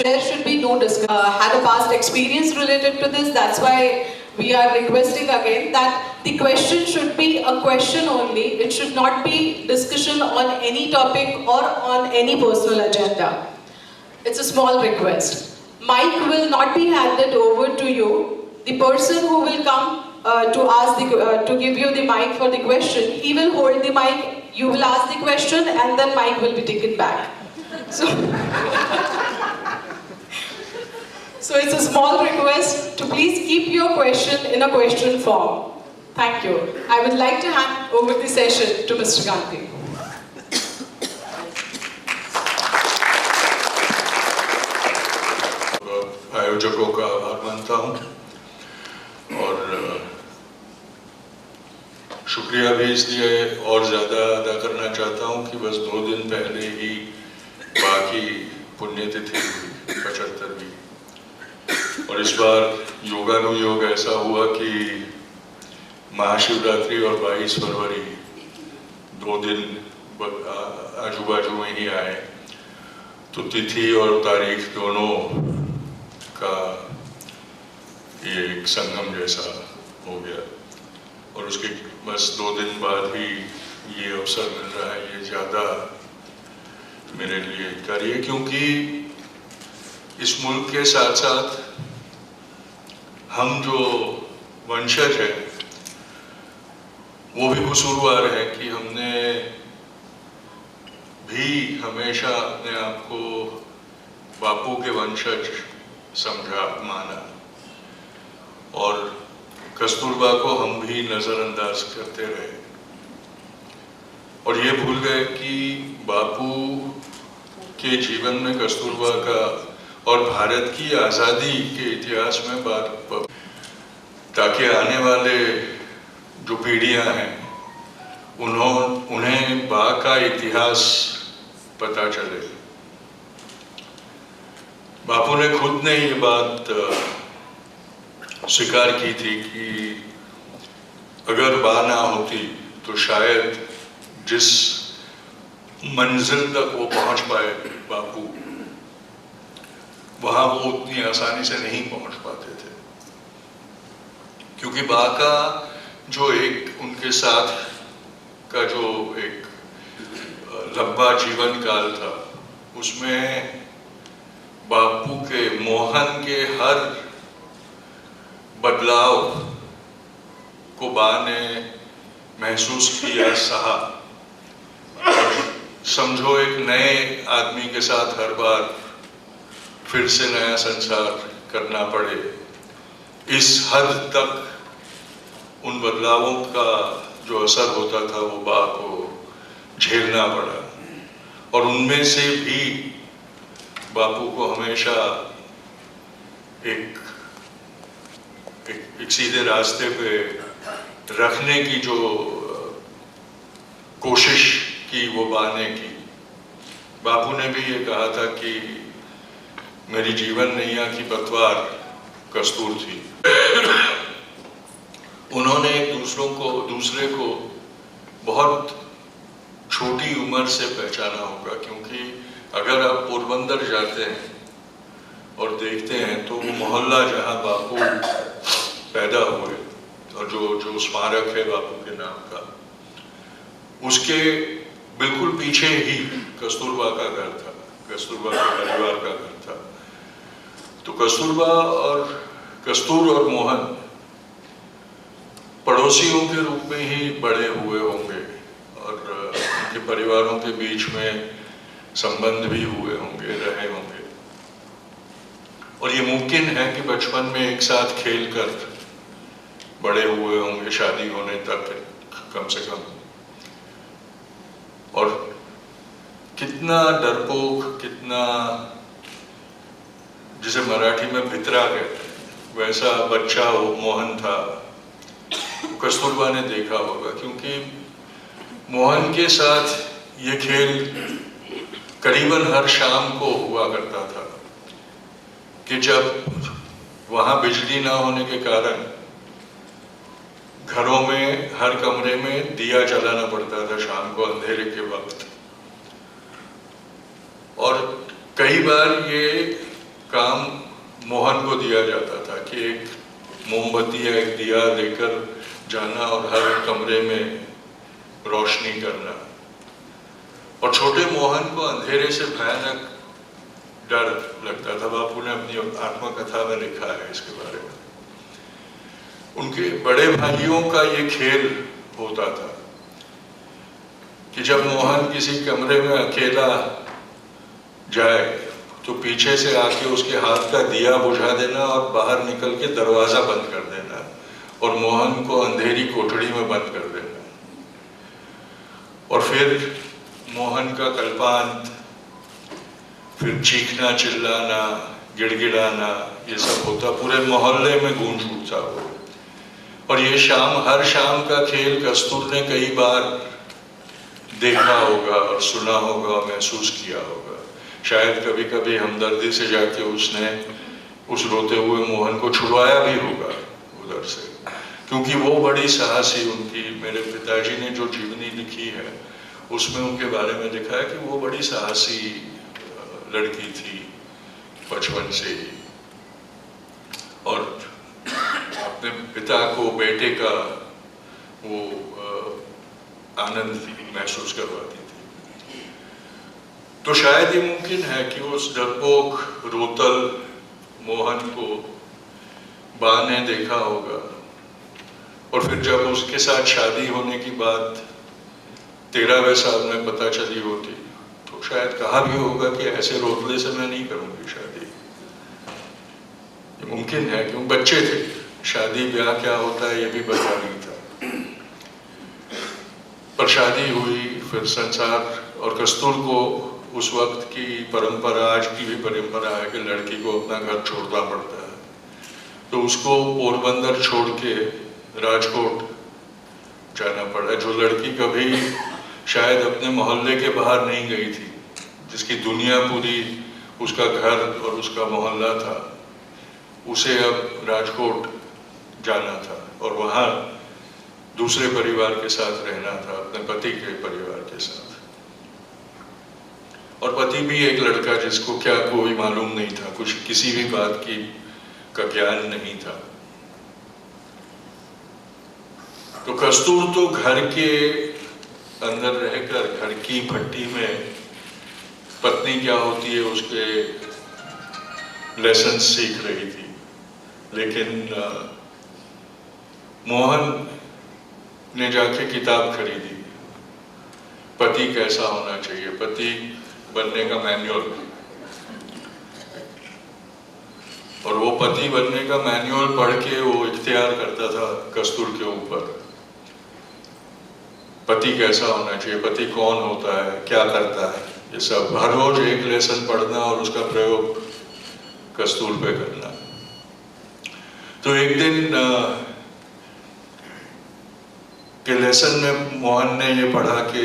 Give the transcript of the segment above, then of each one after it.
There should be no discussion. Had a past experience related to this. That's why we are requesting again that the question should be a question only. It should not be discussion on any topic or on any personal agenda. It's a small request. Mic will not be handed over to you. The person who will come to give you the mic for the question, he will hold the mic, you will ask the question, and then mic will be taken back. So, so it's a small request to please keep your question in a question form. Thank you. I would like to hand over the session to Mr. Gandhi. आयोजकों का आभार मानता हूँ और शुक्रिया भी इसलिए और ज़्यादा अदा करना चाहता हूँ कि बस 2 दिन पहले ही बाकी पुण्यतिथि 75वीं और इस बार योगानुयोग ऐसा हुआ कि महाशिवरात्रि और 22 फरवरी 2 दिन आजू बाजू में ही आए, तो तिथि और तारीख दोनों का ये एक संगम जैसा हो गया और उसके बस 2 दिन बाद ही ये अवसर मिल रहा है। ये ज़्यादा मेरे लिए कार्य है क्योंकि इस मुल्क के साथ साथ हम जो वंशज हैं वो भी कसूरवार है कि हमने भी हमेशा अपने आप को बापू के वंशज समझा, माना और कस्तूरबा को हम भी नज़रअंदाज करते रहे और ये भूल गए कि बापू के जीवन में कस्तूरबा का और भारत की आज़ादी के इतिहास में बात, ताकि आने वाले जो पीढ़ियां हैं उन्हें बा का इतिहास पता चले। बापू ने खुद ने ये बात स्वीकार की थी कि अगर बा ना होती तो शायद जिस मंजिल तक वो पहुंच पाए बापू, वहां वो उतनी आसानी से नहीं पहुंच पाते थे, क्योंकि बा का जो एक उनके साथ का जो एक लंबा जीवन काल था उसमें बापू के मोहन के हर बदलाव को बा ने महसूस किया, सहा। समझो एक नए आदमी के साथ हर बार फिर से नया संसार करना पड़े, इस हद तक उन बदलावों का जो असर होता था वो बा को झेलना पड़ा और उनमें से भी बापू को हमेशा एक सीधे रास्ते पे रखने की जो कोशिश की वो बा ने की। बापू ने भी ये कहा था कि मेरी जीवन नैया की पतवार कस्तूर थी। उन्होंने एक दूसरे को बहुत छोटी उम्र से पहचाना होगा, क्योंकि अगर आप पोरबंदर जाते हैं और देखते हैं तो वो मोहल्ला जहाँ बापू पैदा हुए और जो स्मारक है बापू के नाम का, उसके बिल्कुल पीछे ही कस्तूरबा का घर था, कस्तूरबा के परिवार का घर था। तो कस्तूर और मोहन पड़ोसियों के रूप में ही बड़े हुए होंगे और उनके परिवारों के बीच में संबंध भी हुए होंगे, रहे होंगे और ये मुमकिन है कि बचपन में एक साथ खेल कर बड़े हुए होंगे, शादी होने तक कम से कम। और कितना डरपोक, कितना जिसे मराठी में भित्रा कहते हैं, वैसा बच्चा वो मोहन था, कस्तूरबा ने देखा होगा, क्योंकि मोहन के साथ ये खेल करीबन हर शाम को हुआ करता था कि जब वहाँ बिजली ना होने के कारण घरों में हर कमरे में दिया जलाना पड़ता था शाम को अंधेरे के वक्त। और कई बार ये काम मोहन को दिया जाता था कि एक मोमबत्ती या एक दिया लेकर जाना और हर कमरे में रोशनी करना। और छोटे मोहन को अंधेरे से भयानक डर लगता था। बापू ने अपनी आत्मकथा में लिखा है इसके बारे में। उनके बड़े भाइयों का ये खेल होता था कि जब मोहन किसी कमरे में अकेला जाए तो पीछे से आके उसके हाथ का दिया बुझा देना और बाहर निकल के दरवाजा बंद कर देना और मोहन को अंधेरी कोठड़ी में बंद कर देना। और फिर मोहन का कल्पांत, फिर चीखना, चिल्लाना, गिड़गिड़ाना, ये सब होता, पूरे मोहल्ले में गूंज उठता वो। और ये हर शाम का खेल कस्तूर ने कई बार देखा होगा और सुना होगा और महसूस किया होगा। शायद कभी कभी हमदर्दी से जाके उसने उस रोते हुए मोहन को छुड़वाया भी होगा उधर से, क्योंकि वो बड़ी साहसी, उनकी मेरे पिताजी ने जो जीवनी लिखी है उसमें उनके बारे में लिखा है कि वो बड़ी साहसी लड़की थी बचपन से ही, और अपने पिता को बेटे का वो आनंद महसूस करवाती थी। तो शायद ये मुमकिन है कि उस डरपोक रोतल मोहन को बा ने देखा होगा, और फिर जब उसके साथ शादी होने की बात 13वें साल में पता चली होती तो शायद कहा भी होगा कि ऐसे रोतले से मैं नहीं करूंगी शादी। ये मुमकिन है क्योंकि बच्चे थे, शादी ब्याह क्या होता है ये भी पता नहीं था। पर शादी हुई, फिर संसार, और कस्तूर को उस वक्त की परंपरा, आज की भी परंपरा है कि लड़की को अपना घर छोड़ना पड़ता है, तो उसको पोरबंदर छोड़ के राजकोट जाना पड़ा। जो लड़की कभी शायद अपने मोहल्ले के बाहर नहीं गई थी, जिसकी दुनिया पूरी उसका घर और उसका मोहल्ला था, उसे अब राजकोट जाना था और वहाँ दूसरे परिवार के साथ रहना था, अपने पति के परिवार के साथ। और पति भी एक लड़का जिसको क्या कोई मालूम नहीं था, कुछ किसी भी बात की का ज्ञान नहीं था। तो कस्तूर तो घर के अंदर रहकर घर की भट्टी में पत्नी क्या होती है उसके लेसन सीख रही थी, लेकिन मोहन ने जाके किताब खरीदी, पति कैसा होना चाहिए, पति बनने का मैन्युअल, और वो पति बनने का मैन्युअल पढ़ के वो इख्तियार करता था कस्तूर के ऊपर, पति कैसा होना चाहिए, पति कौन होता है, क्या करता है, ये सब हर रोज एक लेसन पढ़ना और उसका प्रयोग कस्तूर पे करना। तो एक दिन के लेसन में मोहन ने ये पढ़ा कि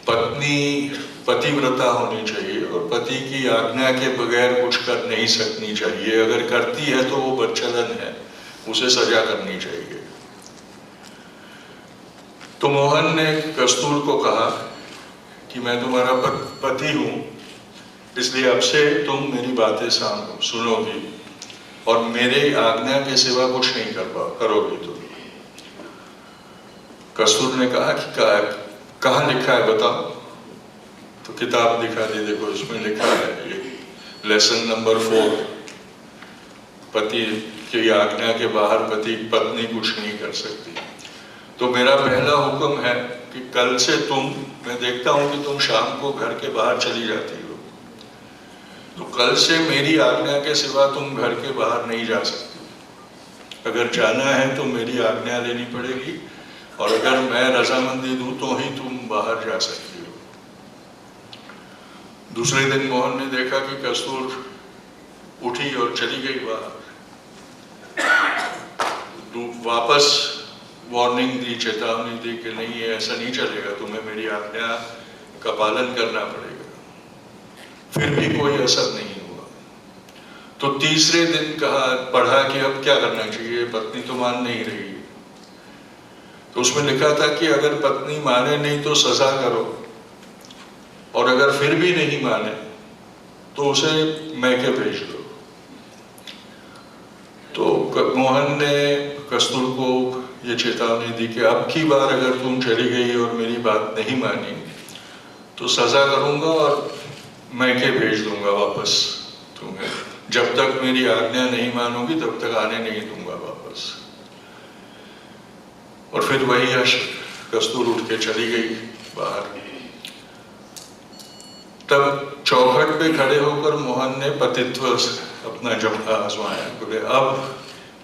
पत्नी पतिव्रता होनी चाहिए और पति की आज्ञा के बगैर कुछ कर नहीं सकनी चाहिए, अगर करती है तो वो बदचलन है, उसे सजा करनी चाहिए। तो मोहन ने कस्तूर को कहा कि मैं तुम्हारा पति हूँ, इसलिए अब से तुम मेरी बातें सुनोगी और मेरे आज्ञा के सिवा कुछ नहीं करोगी तुम। कस्तूर ने कहा कि कहाँ लिखा है बताओ। तो किताब दिखा दी, देखो इसमें लिखा है ये लेसन नंबर 4, पति की आज्ञा के बाहर पत्नी कुछ नहीं कर सकती। तो मेरा पहला हुक्म है कि कल से मैं देखता हूं कि तुम शाम को घर के बाहर चली जाती हो, तो कल से मेरी आज्ञा के सिवा तुम घर के बाहर नहीं जा सकती। अगर जाना है तो मेरी आज्ञा लेनी पड़ेगी, और अगर मैं रजामंदी दूं तो ही तुम बाहर जा सकती हो। दूसरे दिन मोहन ने देखा कि कस्तूर उठी और चली गई बाहर। वापस वार्निंग दी, चेतावनी दी कि नहीं ऐसा नहीं चलेगा, तुम्हें मेरी आज्ञा का पालन करना पड़ेगा। फिर भी कोई असर नहीं हुआ। तो तीसरे दिन पढ़ा कि अब क्या करना चाहिए, पत्नी तो मान नहीं रही। तो उसमें लिखा था कि अगर पत्नी माने नहीं तो सजा करो, और अगर फिर भी नहीं माने तो उसे मैके भेज दो। तो मोहन ने कस्तूर को ये चेतावनी दी कि अब की बार अगर तुम चली गई और मेरी बात नहीं मानी तो सजा करूंगा और मैके भेज दूंगा वापस तुम्हें। जब तक मेरी आज्ञा नहीं मानोगी तब तक आने नहीं दूंगा वापस। और फिर वही कस्तूर उठ के चली गई बाहर। तब चौखट पे खड़े होकर मोहन ने पतित्व अपना जमना आजमाया। बोले अब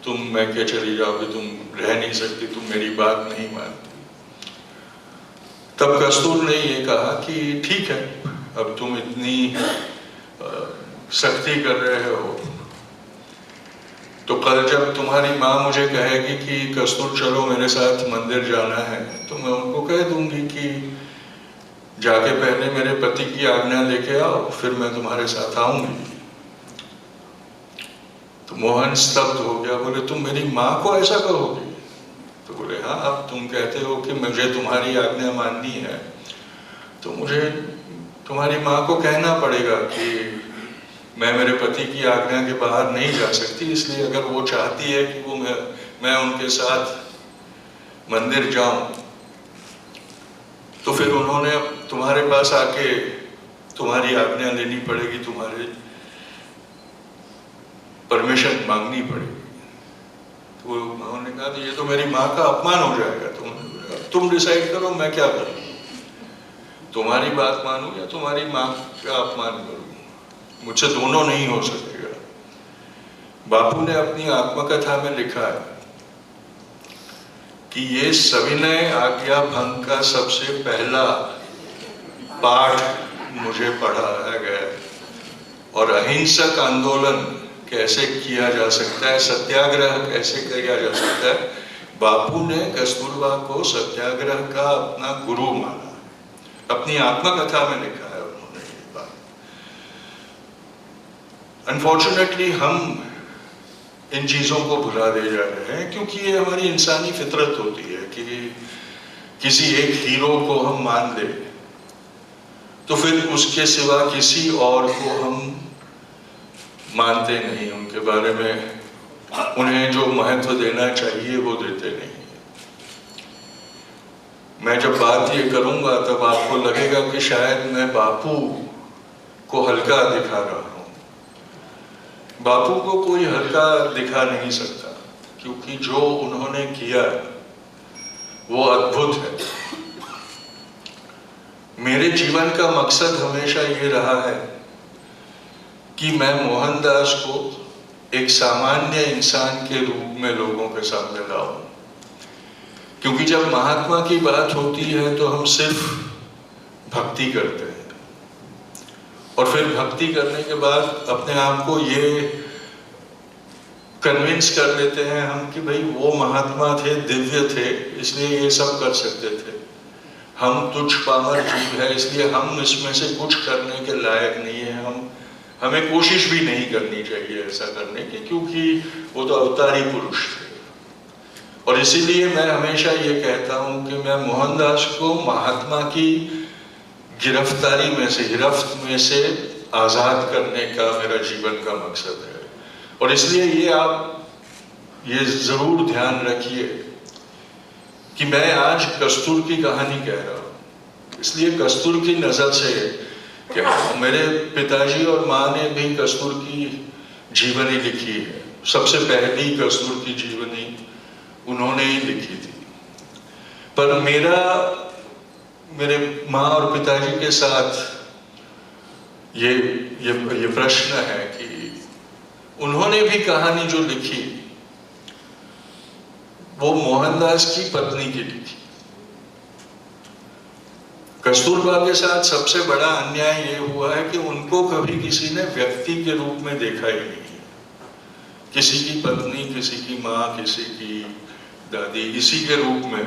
तुम मैके चली जाओगे, तुम रह नहीं सकती, तुम मेरी बात नहीं मानती। तब कस्तूर ने ये कहा कि ठीक है, अब तुम इतनी सख्ती कर रहे हो तो कल जब तुम्हारी माँ मुझे कहेगी कि कस्तूर चलो मेरे साथ मंदिर जाना है, तो मैं उनको कह दूंगी कि जाके पहले मेरे पति की आज्ञा लेके आओ, फिर मैं तुम्हारे साथ आऊंगी। तो मोहन स्तब्ध हो गया। बोले तुम मेरी माँ को ऐसा कहोगे? तो बोले हाँ, अब तुम कहते हो कि मुझे तुम्हारी आज्ञा माननी है तो मुझे तुम्हारी माँ को कहना पड़ेगा कि मैं मेरे पति की आज्ञा के बाहर नहीं जा सकती, इसलिए अगर वो चाहती है कि वो मैं उनके साथ मंदिर जाऊं तो फिर उन्होंने तुम्हारे पास आके तुम्हारी आज्ञा लेनी पड़ेगी, तुम्हारे परमिशन मांगनी पड़ेगी। तो उन्होंने कहा ये तो मेरी माँ का अपमान हो जाएगा। तुम डिसाइड करो मैं क्या करूं, तुम्हारी बात मानूं या तुम्हारी माँ का अपमान करूं, मुझसे दोनों नहीं हो सकेगा। बापू ने अपनी आत्मकथा में लिखा है कि ये सविनय आज्ञा भंग का सबसे पहला पाठ मुझे पढ़ाया गया और अहिंसक आंदोलन कैसे किया जा सकता है, सत्याग्रह कैसे किया जा सकता है। बापू ने कस्तूरबा को सत्याग्रह का अपना गुरु माना, अपनी आत्मकथा में लिखा है उन्होंने ये बात। अनफॉर्चुनेटली हम इन चीजों को भुला दे जा रहे हैं क्योंकि ये हमारी इंसानी फितरत होती है कि किसी एक हीरो को हम मान ले तो फिर उसके सिवा किसी और को हम मानते नहीं, उनके बारे में उन्हें जो महत्व देना चाहिए वो देते नहीं। मैं जब बात ये करूंगा तब आपको लगेगा कि शायद मैं बापू को हल्का दिखा रहा हूं। बापू को कोई हल्का दिखा नहीं सकता क्योंकि जो उन्होंने किया वो अद्भुत है। मेरे जीवन का मकसद हमेशा ये रहा है कि मैं मोहनदास को एक सामान्य इंसान के रूप में लोगों के सामने लाऊं, क्योंकि जब महात्मा की बात होती है तो हम सिर्फ भक्ति करते हैं और फिर भक्ति करने के बाद अपने आप को ये कन्विंस कर लेते हैं हम कि भाई वो महात्मा थे, दिव्य थे, इसलिए ये सब कर सकते थे। हम तुच्छ पामर जीव है इसलिए हम इसमें से कुछ करने के लायक नहीं है, हमें कोशिश भी नहीं करनी चाहिए ऐसा करने की, क्योंकि वो तो अवतारी पुरुष थे। और इसीलिए मैं हमेशा ये कहता हूँ कि मैं मोहनदास को महात्मा की गिरफ्तारी में से, गिरफ्त में से आजाद करने का मेरा जीवन का मकसद है। और इसलिए ये आप ये जरूर ध्यान रखिए कि मैं आज कस्तूर की कहानी कह रहा हूँ, इसलिए कस्तूर की नजर से कि मेरे पिताजी और माँ ने भी कस्तूर की जीवनी लिखी है। सबसे पहली कस्तूर की जीवनी उन्होंने ही लिखी थी। पर मेरे माँ और पिताजी के साथ ये प्रश्न है कि उन्होंने भी कहानी जो लिखी वो मोहनदास की पत्नी की लिखी। कस्तूरबा के साथ सबसे बड़ा अन्याय ये हुआ है कि उनको कभी किसी ने व्यक्ति के रूप में देखा ही नहीं। किसी की पत्नी, किसी की माँ, किसी की दादी, इसी के रूप में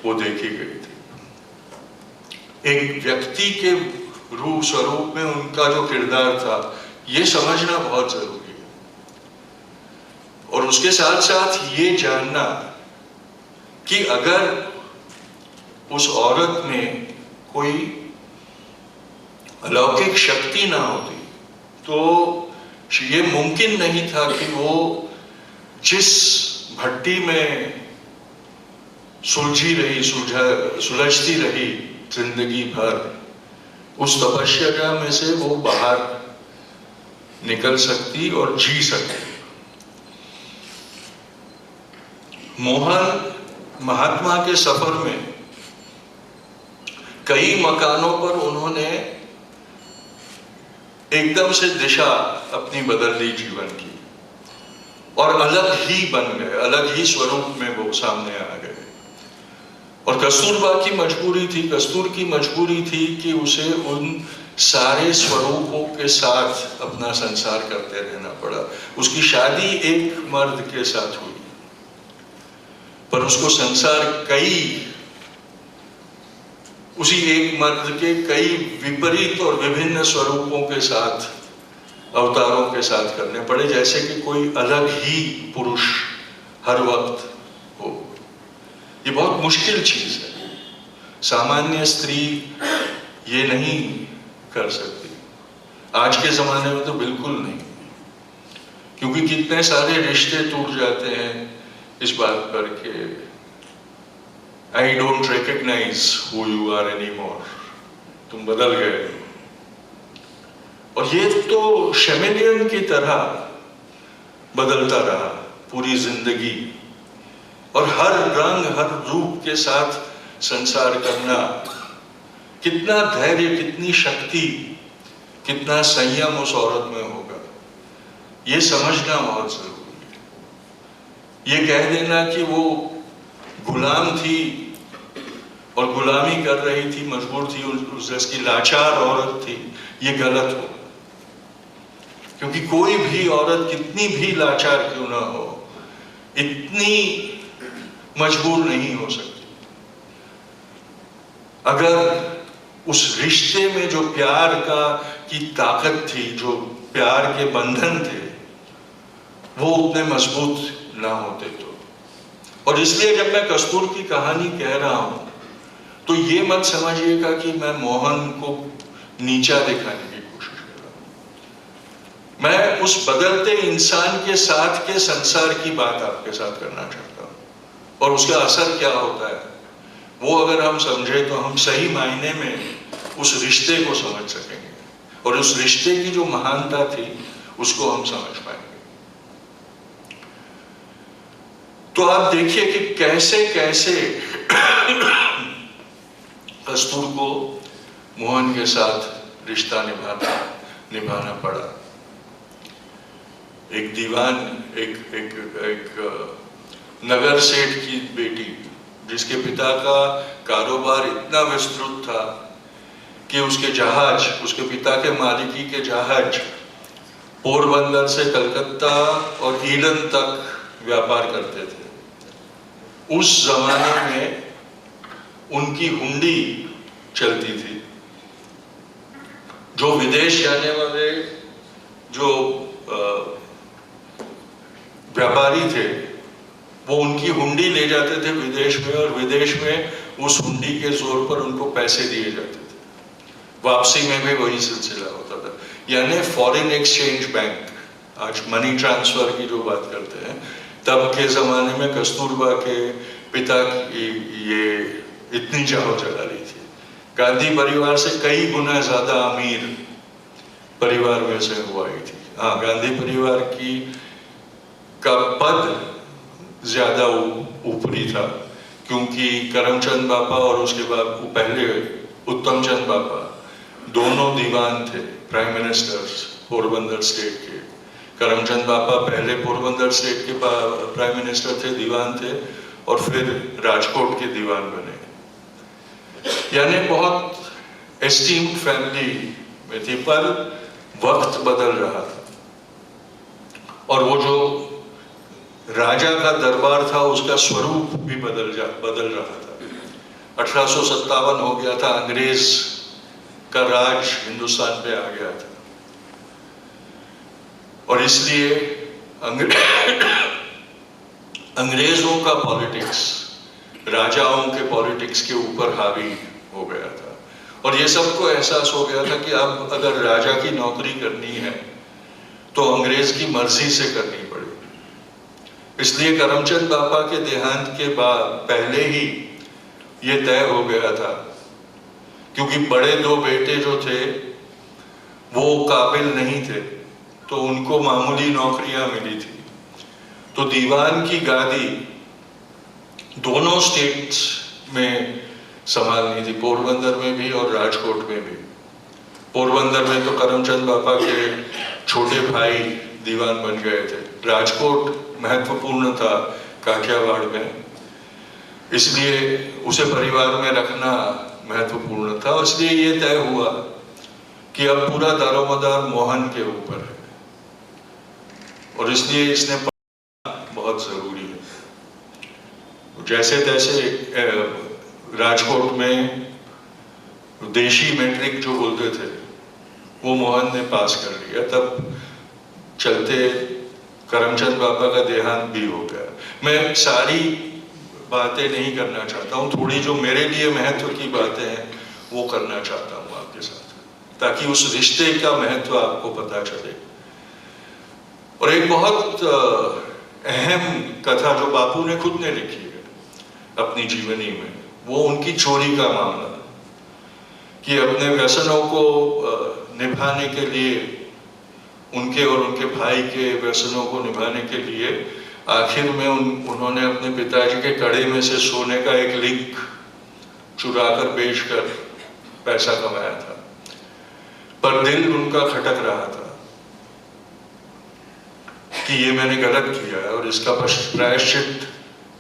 वो देखी गई थी। एक व्यक्ति के रूप स्वरूप में उनका जो किरदार था ये समझना बहुत जरूरी है। और उसके साथ साथ ये जानना कि अगर उस औरत में कोई अलौकिक शक्ति ना होती तो ये मुमकिन नहीं था कि वो जिस भट्टी में सुलझती रही जिंदगी भर, उस तपस्या में से वो बाहर निकल सकती और जी सकती। मोहन महात्मा के सफर में कई मकानों पर उन्होंने एकदम से दिशा अपनी बदल ली जीवन की, और अलग ही बन गए, अलग ही स्वरूप में वो सामने आ गए। और कस्तूरबा की मजबूरी थी, कस्तूर की मजबूरी थी कि उसे उन सारे स्वरूपों के साथ अपना संसार करते रहना पड़ा। उसकी शादी एक मर्द के साथ हुई, पर उसको संसार उसी एक मर्द के कई विपरीत और विभिन्न स्वरूपों के साथ, अवतारों के साथ करने पड़े, जैसे कि कोई अलग ही पुरुष हर वक्त हो। ये बहुत मुश्किल चीज है, सामान्य स्त्री ये नहीं कर सकती। आज के जमाने में तो बिल्कुल नहीं, क्योंकि कितने सारे रिश्ते टूट जाते हैं इस बात पर कि I don't recognize who you are anymore, तुम बदल गए। और ये तो शैमेलियन की तरह बदलता रहा पूरी जिंदगी, और हर रंग हर रूप के साथ संसार करना, कितना धैर्य, कितनी शक्ति, कितना संयम उस औरत में होगा, ये समझना बहुत जरूरी है। ये कह देना कि वो गुलाम थी और गुलामी कर रही थी, मजबूर थी, उसकी लाचार औरत थी, ये गलत हो। क्योंकि कोई भी औरत कितनी भी लाचार क्यों ना हो, इतनी मजबूर नहीं हो सकती। अगर उस रिश्ते में जो प्यार की ताकत थी, जो प्यार के बंधन थे, वो उतने मजबूत ना होते तो। और इसलिए जब मैं कस्तूर की कहानी कह रहा हूं तो ये मत समझिएगा कि मैं मोहन को नीचा दिखाने की कोशिश कर रहा हूं। मैं उस बदलते इंसान के साथ के संसार की बात आपके साथ करना चाहता हूं, और उसका असर क्या होता है वो अगर हम समझे तो हम सही मायने में उस रिश्ते को समझ सकेंगे, और उस रिश्ते की जो महानता थी उसको हम समझ पाएंगे। तो आप देखिए कि कैसे कैसे कस्तूर को मोहन के साथ रिश्ता निभाना पड़ा। एक दीवान, एक नगर सेठ की बेटी, जिसके पिता का कारोबार इतना विस्तृत था कि उसके पिता के मालिकी के जहाज पोरबंदर से कलकत्ता और ईडन तक व्यापार करते थे। उस जमाने में उनकी हुंडी चलती थी। जो विदेश जाने वाले जो व्यापारी थे वो उनकी हुंडी ले जाते थे विदेश में, और विदेश में उस हुंडी के जोर पर उनको पैसे दिए जाते थे। वापसी में भी वही सिलसिला होता था। यानी फॉरेन एक्सचेंज बैंक, आज मनी ट्रांसफर की जो बात करते हैं, तब के जमाने में कस्तूरबा के पिता की ये इतनी चाहो चला रही थी। गांधी परिवार से कई गुना ज्यादा अमीर परिवार में से हुआ ही थी। हाँ, गांधी परिवार का पद ज्यादा ऊपरी था, क्योंकि करमचंद बापा और उसके बाद पहले उत्तम चंद बापा दोनों दीवान थे, प्राइम मिनिस्टर्स पोरबंदर स्टेट के। करमचंद बापा पहले पोरबंदर स्टेट के प्राइम मिनिस्टर थे, दीवान थे, और फिर राजकोट के दीवान बने। यानी बहुत एस्टीम्ड फैमिली में थी, पर वक्त बदल रहा था, और वो जो राजा का दरबार था उसका स्वरूप भी बदल रहा था। 1857 हो गया था, अंग्रेज का राज हिंदुस्तान पे आ गया था, और इसलिए अंग्रेजों का पॉलिटिक्स राजाओं के पॉलिटिक्स के ऊपर हावी हो गया था। और ये सबको एहसास हो गया था कि अब अगर राजा की नौकरी करनी है तो अंग्रेज की मर्जी से करनी पड़ेगी। इसलिए करमचंद बापा के देहांत के बाद पहले ही ये तय हो गया था, क्योंकि बड़े दो बेटे जो थे वो काबिल नहीं थे, तो उनको मामूली नौकरियां मिली थी। तो दीवान की गादी दोनों स्टेट्स में संभालनी थी, पोरबंदर में भी और राजकोट में भी। पोरबंदर में तो करमचंद बापा के छोटे भाई दीवान बन गए थे, राजकोट महत्वपूर्ण था काठियावाड़ में, इसलिए उसे परिवार में रखना महत्वपूर्ण था। इसलिए ये तय हुआ कि अब पूरा दारोमदार मोहन के ऊपर है, और इसलिए इसने पढ़ना बहुत जरूरी है। जैसे तैसे राजकोट में देशी मैट्रिक जो बोलते थे वो मोहन ने पास कर लिया, तब चलते करमचंद बापा का देहांत भी हो गया। मैं सारी बातें नहीं करना चाहता हूँ, थोड़ी जो मेरे लिए महत्व की बातें हैं वो करना चाहता हूँ आपके साथ, ताकि उस रिश्ते का महत्व आपको पता चले। और एक बहुत अहम कथा जो बापू ने खुद ने लिखी है अपनी जीवनी में, वो उनकी चोरी का मामला, कि अपने व्यसनों को निभाने के लिए, उनके और उनके भाई के व्यसनों को निभाने के लिए आखिर में उन्होंने अपने पिताजी के कड़े में से सोने का एक लिंक चुरा कर बेचकर पैसा कमाया था। पर दिल उनका खटक रहा था कि ये मैंने गलत किया है और इसका प्रायश्चित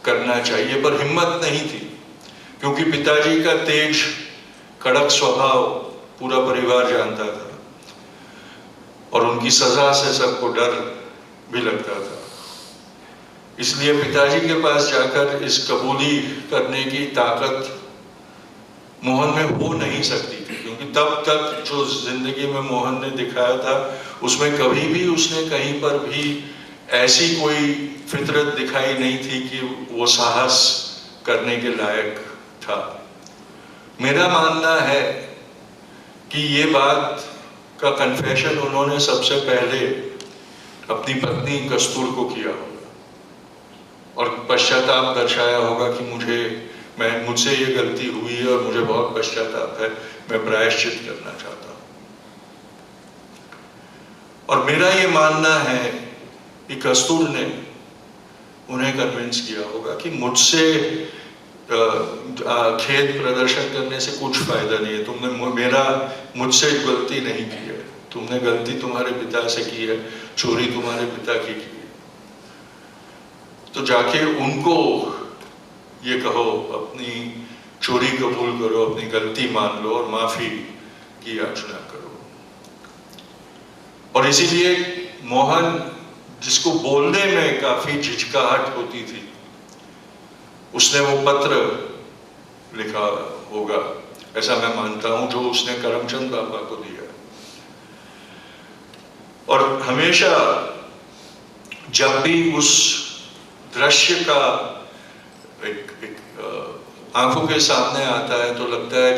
करना चाहिए, पर हिम्मत नहीं थी, क्योंकि पिताजी का तेज कड़क स्वभाव पूरा परिवार जानता था और उनकी सजा से सबको डर भी लगता था। इसलिए पिताजी के पास जाकर इस कबूली करने की ताकत मोहन में हो नहीं सकती थी, क्योंकि तब तक जो जिंदगी में मोहन ने दिखाया था उसमें कभी भी उसने कहीं पर भी ऐसी कोई फितरत दिखाई नहीं थी कि वो साहस करने के लायक था। मेरा मानना है कि ये बात का कन्फेशन उन्होंने सबसे पहले अपनी पत्नी कस्तूर को किया होगा और पश्चाताप दर्शाया होगा कि मुझसे ये गलती हुई है और मुझे बहुत पश्चाताप है, मैं प्रायश्चित करना चाहता हूँ। और मेरा ये मानना है कि कस्तूर ने उन्हें कन्विंस किया होगा कि मुझसे खेद प्रदर्शन करने से कुछ फायदा नहीं है, तुमने मुझसे गलती नहीं की है, तुमने गलती तुम्हारे पिता से की है, चोरी तुम्हारे पिता की है। तो जाके उनको ये कहो, अपनी चोरी कबूल करो, अपनी गलती मान लो और माफी की याचना करो। और इसीलिए मोहन, जिसको बोलने में काफी झिझकाहट होती थी, उसने वो पत्र लिखा होगा, ऐसा मैं मानता हूं, जो उसने करमचंद बापा को दिया। और हमेशा जब भी उस दृश्य का एक आंखों के सामने आता है तो लगता है,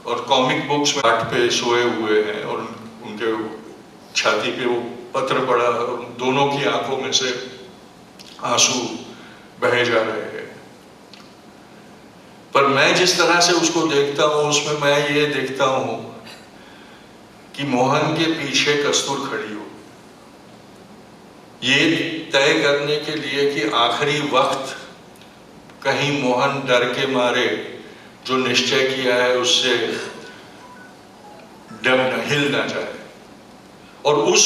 और कॉमिक बुक्स में खाट पे सोए हुए हैं और उनके छाती पे वो पत्र पड़ा और दोनों की आंखों में से आंसू बहे जा रहे हैं। पर मैं जिस तरह से उसको देखता हूं, उसमें मैं ये देखता हूं कि मोहन के पीछे कस्तूर खड़ी हो, ये तय करने के लिए कि आखिरी वक्त कहीं मोहन डर के मारे जो निश्चय किया है उससे हिल ना जाए। और उस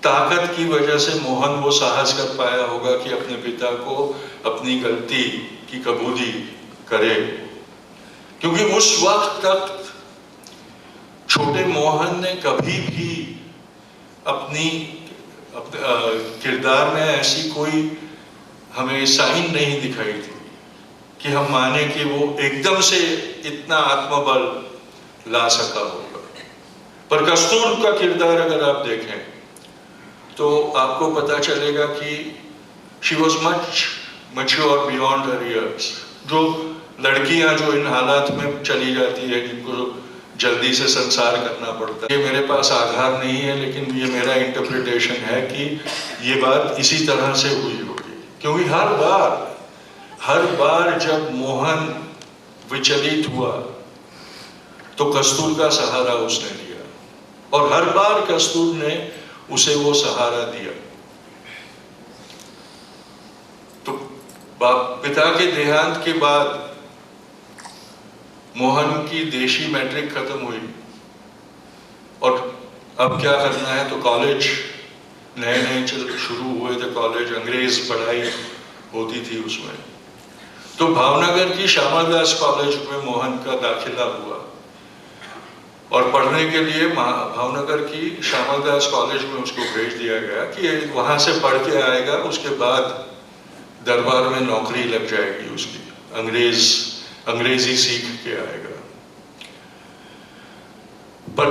ताकत की वजह से मोहन वो साहस कर पाया होगा कि अपने पिता को अपनी गलती की कबूली करे, क्योंकि उस वक्त तक छोटे मोहन ने कभी भी अपने किरदार में ऐसी कोई हमें साइन नहीं दिखाई थी कि हम माने कि वो एकदम से इतना आत्मबल ला सका होगा। पर कस्तूर का किरदार अगर आप देखें तो आपको पता चलेगा कि she was much mature beyond her years. जो लड़कियां जो इन हालात में चली जाती है, जल्दी से संसार करना पड़ता है। ये मेरे पास आधार नहीं है, लेकिन ये मेरा इंटरप्रिटेशन है कि ये बात इसी तरह से हुई होगी, क्योंकि हर बार जब मोहन विचलित हुआ तो कस्तूर का सहारा उसने लिया, और हर बार कस्तूर ने उसे वो सहारा दिया। तो पिता के देहांत के बाद मोहन की देशी मैट्रिक खत्म हुई, और अब क्या करना है, तो कॉलेज नए शुरू हुए थे, कॉलेज अंग्रेज पढ़ाई होती थी उसमें। तो भावनगर की श्यामादास कॉलेज में मोहन का दाखिला हुआ, और पढ़ने के लिए भावनगर की श्यामादास कॉलेज में उसको भेज दिया गया कि वहां से पढ़ के आएगा, उसके बाद दरबार में नौकरी लग जाएगी उसकी, अंग्रेजी सीख के आएगा। पर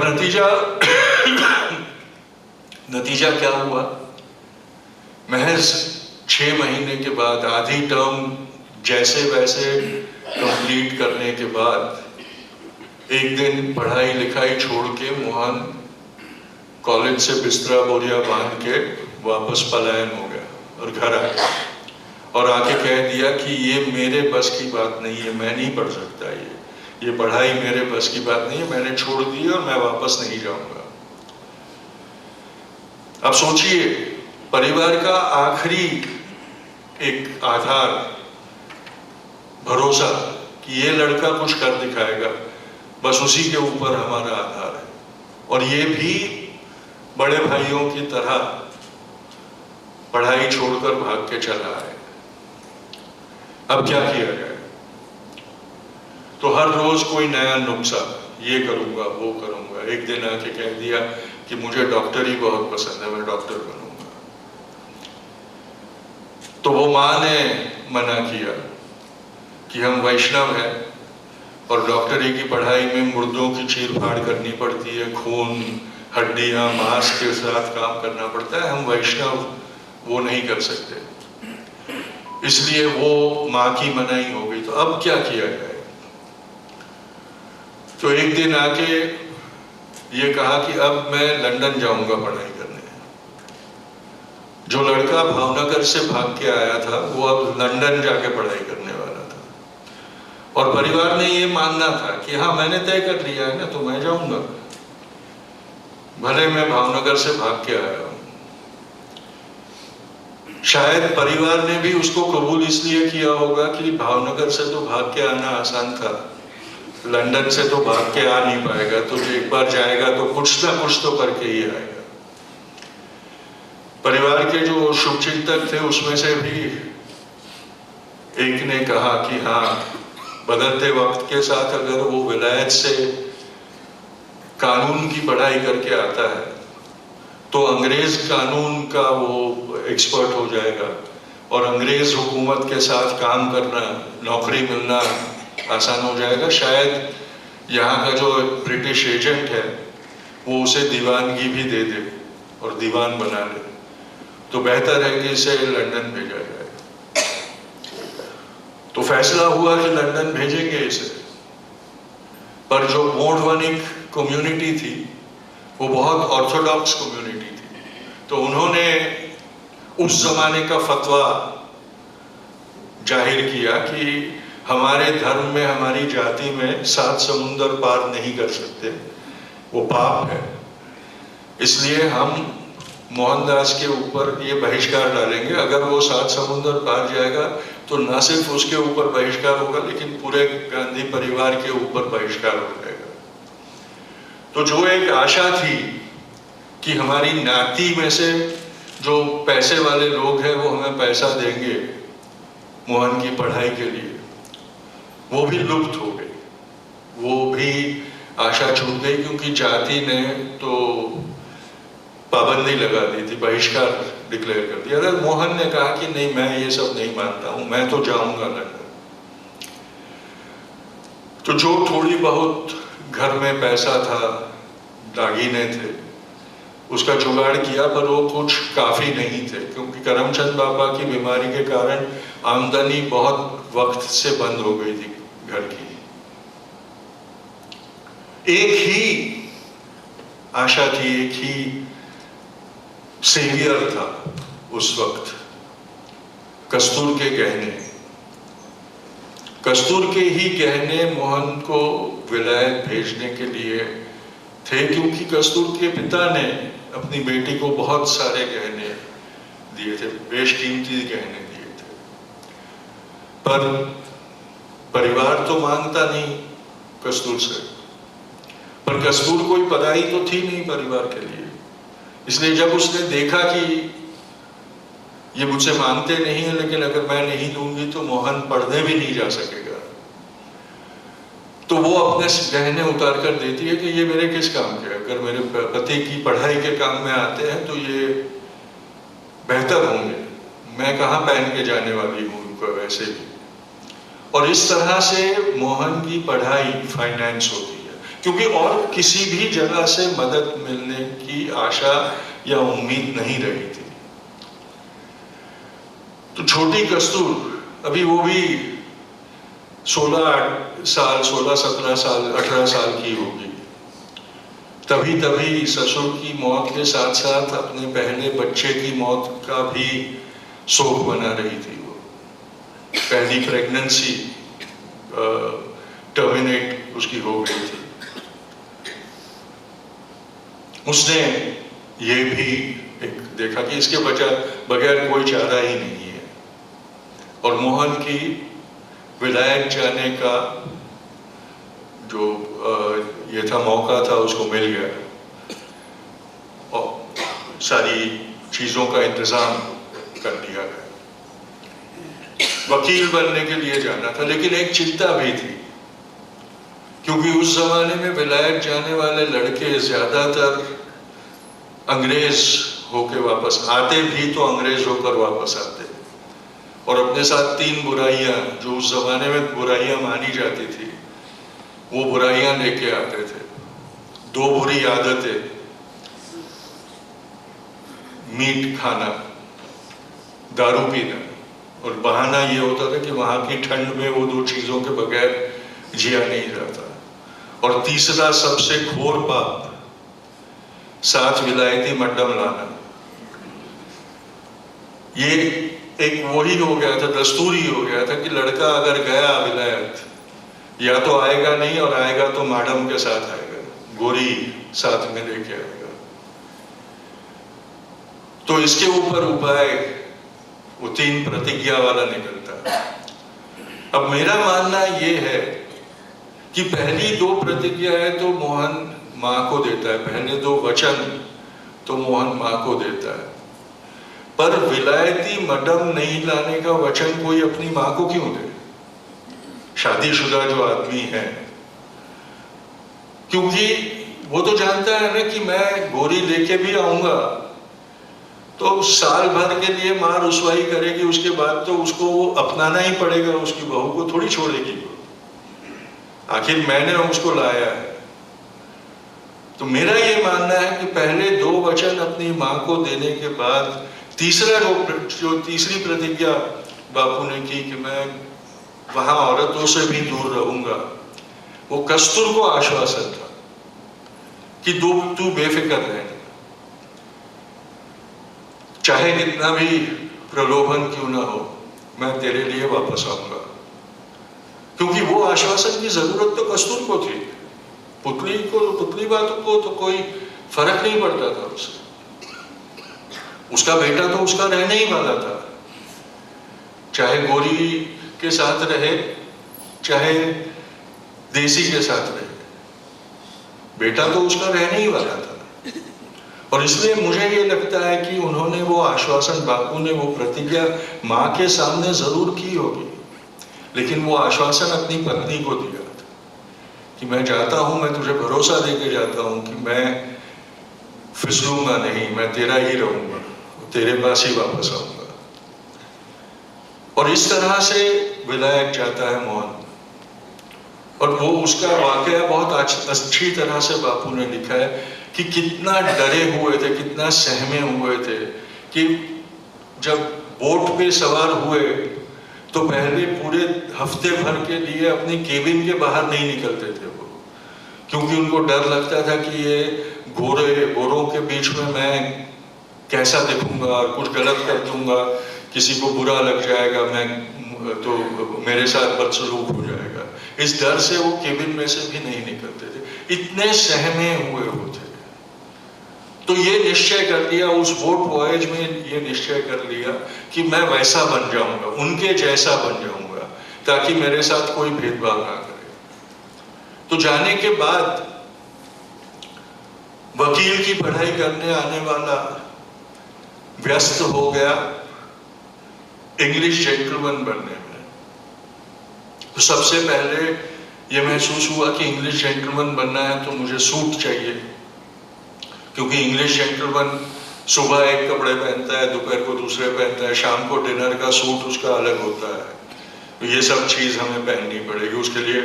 नतीजा क्या हुआ, महज 6 महीने के बाद, आधी टर्म जैसे वैसे कंप्लीट करने के बाद एक दिन पढ़ाई लिखाई छोड़ के मोहन कॉलेज से बिस्तरा बोरिया बांध के वापस पलायन हो गया और घर आ गया, और आके कह दिया कि ये मेरे बस की बात नहीं है, मैं नहीं पढ़ सकता, ये पढ़ाई मेरे बस की बात नहीं है, मैंने छोड़ दी और मैं वापस नहीं जाऊंगा। अब सोचिए, परिवार का आखिरी एक आधार, भरोसा कि ये लड़का कुछ कर दिखाएगा, बस उसी के ऊपर हमारा आधार है, और ये भी बड़े भाइयों की तरह पढ़ाई छोड़कर भाग के चला है। अब क्या किया जाए, तो हर रोज कोई नया नुस्खा, ये करूंगा वो करूंगा। एक दिन आके कह दिया कि मुझे डॉक्टरी बहुत पसंद है, मैं डॉक्टर बनूंगा। तो वो माँ ने मना किया कि हम वैष्णव हैं और डॉक्टरी की पढ़ाई में मुर्दों की चीर फाड़ करनी पड़ती है, खून हड्डियां मांस के साथ काम करना पड़ता है, हम वैष्णव वो नहीं कर सकते। इसलिए वो माँ की मनाही हो गई। तो अब क्या किया जाए, तो एक दिन आके ये कहा कि अब मैं लंदन जाऊंगा पढ़ाई करने। जो लड़का भावनगर से भाग के आया था वो अब लंदन जाके पढ़ाई करने वाला था, और परिवार ने ये मानना था कि हाँ मैंने तय कर लिया है ना, तो मैं जाऊंगा, भले मैं भावनगर से भाग के आया हूं। शायद परिवार ने भी उसको कबूल इसलिए किया होगा कि भावनगर से तो भाग के आना आसान था, लंदन से तो भाग के आ नहीं पाएगा, तो एक बार जाएगा तो कुछ ना कुछ तो करके ही आएगा। परिवार के जो शुभचिंतक थे उसमें से भी एक ने कहा कि हाँ, बदलते वक्त के साथ अगर वो विलायत से कानून की पढ़ाई करके आता है तो अंग्रेज कानून का वो एक्सपर्ट हो जाएगा, और अंग्रेज हुकूमत के साथ काम करना, नौकरी मिलना आसान हो जाएगा। शायद यहाँ का जो ब्रिटिश एजेंट है वो उसे दीवानगी भी दे दे और दीवान बना ले, तो बेहतर है कि इसे लंदन भेजा जाए। तो फैसला हुआ कि लंदन भेजेंगे इसे, पर जो मोडवनिक कम्युनिटी थी वो बहुत ऑर्थोडॉक्स कम्युनिटी थी, तो उन्होंने उस जमाने का फतवा जाहिर किया कि हमारे धर्म में, हमारी जाति में 7 समुंदर पार नहीं कर सकते, वो पाप है। इसलिए हम मोहनदास के ऊपर ये बहिष्कार डालेंगे, अगर वो 7 समुंदर पार जाएगा तो न सिर्फ उसके ऊपर बहिष्कार होगा लेकिन पूरे गांधी परिवार के ऊपर बहिष्कार हो जाएगा। तो जो एक आशा थी कि हमारी नाती में से जो पैसे वाले लोग हैं वो हमें पैसा देंगे मोहन की पढ़ाई के लिए, वो भी लुप्त हो गई, वो भी आशा छूट गई, क्योंकि जाति ने तो पाबंदी लगा दी थी, बहिष्कार डिक्लेयर कर दिया। अगर मोहन ने कहा कि नहीं मैं ये सब नहीं मानता हूं, मैं तो जाऊंगा लंदन, तो जो थोड़ी बहुत घर में पैसा था, दागीने थे, उसका जुगाड़ किया, पर वो कुछ काफी नहीं थे, क्योंकि करमचंद बाबा की बीमारी के कारण आमदनी बहुत वक्त से बंद हो गई थी घर की। एक ही आशा थी, एक ही सेवियर था उस वक्त, कस्तूर के गहने। कस्तूर के ही गहने मोहन को विलायत भेजने के लिए थे, क्योंकि कस्तूर के पिता ने अपनी बेटी को बहुत सारे गहने दिए थे, बेशकीमती गहने दिए थे। पर परिवार तो मांगता नहीं कस्तूर से, पर कस्तूर कोई पदाई तो थी नहीं परिवार के लिए। इसलिए जब उसने देखा कि ये मुझसे मांगते नहीं है, लेकिन अगर मैं नहीं दूंगी तो मोहन पढ़ने भी नहीं जा सकेगा, तो वो अपने गहने उतार कर देती है कि ये मेरे किस काम के, अगर मेरे पति की पढ़ाई के काम में आते हैं तो ये बेहतर होंगे, मैं कहाँ पहन के जाने वाली हूँ उनको वैसे भी। और इस तरह से मोहन की पढ़ाई फाइनेंस होती है, क्योंकि और किसी भी जगह से मदद मिलने की आशा या उम्मीद नहीं रही थी। तो छोटी कस्तूर अभी वो भी 16 साल, 16, 17 साल, 18 साल की होगी। तभी ससुर की मौत के साथ साथ अपने पहले बच्चे की मौत का भी शोक बना रही थी। वो पहली प्रेगनेंसी टर्मिनेट उसकी हो गई थी। उसने ये भी एक देखा कि इसके बगैर कोई चारा ही नहीं है, और मोहन की विलायत जाने का जो ये था मौका था उसको मिल गया, और सारी चीजों का इंतजाम कर दिया गया। वकील बनने के लिए जाना था, लेकिन एक चिंता भी थी, क्योंकि उस जमाने में विलायत जाने वाले लड़के ज्यादातर अंग्रेज होकर वापस आते भी तो अंग्रेज होकर वापस आते, और अपने साथ 3 बुराइयां, जो उस जमाने में बुराइयां मानी जाती थी, वो बुराइयां लेके आते थे। 2 बुरी आदतें, मीट खाना, दारू पीना, और बहाना ये होता था कि वहां की ठंड में वो 2 चीजों के बगैर जिया नहीं जाता। और तीसरा सबसे घोर पाप, साथ विलायती मड्डम लाना। ये एक वही हो गया था, दस्तूर ही हो गया था कि लड़का अगर गया विलायत, या तो आएगा नहीं, और आएगा तो मैडम के साथ आएगा, गोरी साथ में लेके आएगा। तो इसके ऊपर उपाय वो 3 प्रतिज्ञा वाला निकलता है। अब मेरा मानना ये है कि पहली 2 प्रतिज्ञाएं तो मोहन मां को देता है, पहले 2 वचन तो मोहन मां को देता है, पर विलायती मडम नहीं लाने का वचन कोई अपनी मां को क्यों दे, शादीशुदा जो आदमी है? क्योंकि वो तो जानता है ना कि मैं गोरी लेके भी आऊंगा तो साल भर के लिए मां रुसवाई करेगी, उसके बाद तो उसको वो अपनाना ही पड़ेगा, उसकी बहू को थोड़ी छोड़ेगी वो, आखिर मैंने उसको लाया है। तो मेरा ये मानना है कि पहले 2 वचन अपनी मां को देने के बाद तीसरा जो तीसरी प्रतिज्ञा बापू ने की कि मैं वहां औरतों से भी दूर रहूंगा, वो कस्तूर को आश्वासन था कि तू बेफिक्र रहे, चाहे कितना भी प्रलोभन क्यों ना हो, मैं तेरे लिए वापस आऊंगा। क्योंकि वो आश्वासन की जरूरत तो कस्तूर को थी, पुतली बातों को तो कोई फर्क नहीं पड़ता था उससे, उसका बेटा तो उसका रहने ही वाला था, चाहे गोरी के साथ रहे चाहे देसी के साथ रहे, बेटा तो उसका रहने ही वाला था। और इसलिए मुझे ये लगता है कि उन्होंने वो आश्वासन, बापू ने वो प्रतिज्ञा मां के सामने जरूर की होगी, लेकिन वो आश्वासन अपनी पत्नी को दिया था कि मैं जाता हूं, मैं तुझे भरोसा देके जाता हूं कि मैं फिसलूंगा नहीं, मैं तेरा ही रहूंगा, तेरे पास ही वापस आऊंगा। और इस तरह से विलायत जाता है मोहन, और वो उसका वाकया बहुत अच्छी तरह से बापू ने लिखा है कि कितना डरे हुए थे, कितना सहमे हुए थे कि जब बोट पे सवार हुए तो पहले पूरे हफ्ते भर के लिए अपनी केबिन के बाहर नहीं निकलते थे वो, क्योंकि उनको डर लगता था कि ये गोरों के बीच में मैं कैसा दिखूंगा और कुछ गलत कर दूंगा, किसी को बुरा लग जाएगा, मैं तो मेरे साथ बदसलूक हो जाएगा। इस डर से वो केबिन में से भी नहीं निकलते थे, इतने सहमे हुए होते। तो ये निश्चय कर लिया उस बोट वॉयज में, ये निश्चय कर लिया कि मैं वैसा बन जाऊंगा, उनके जैसा बन जाऊंगा, ताकि मेरे साथ कोई भेदभाव ना करे। तो जाने के बाद वकील की पढ़ाई करने आने वाला व्यस्त हो गया इंग्लिश जेंटलमैन बनने में। तो सबसे पहले ये महसूस हुआ कि इंग्लिश जेंटलमैन बनना है तो मुझे सूट चाहिए, क्योंकि इंग्लिश जेंटलमैन सुबह एक कपड़े पहनता है, दोपहर को दूसरे पहनता है, शाम को डिनर का सूट उसका अलग होता है। तो ये सब चीज हमें पहननी पड़ेगी, उसके लिए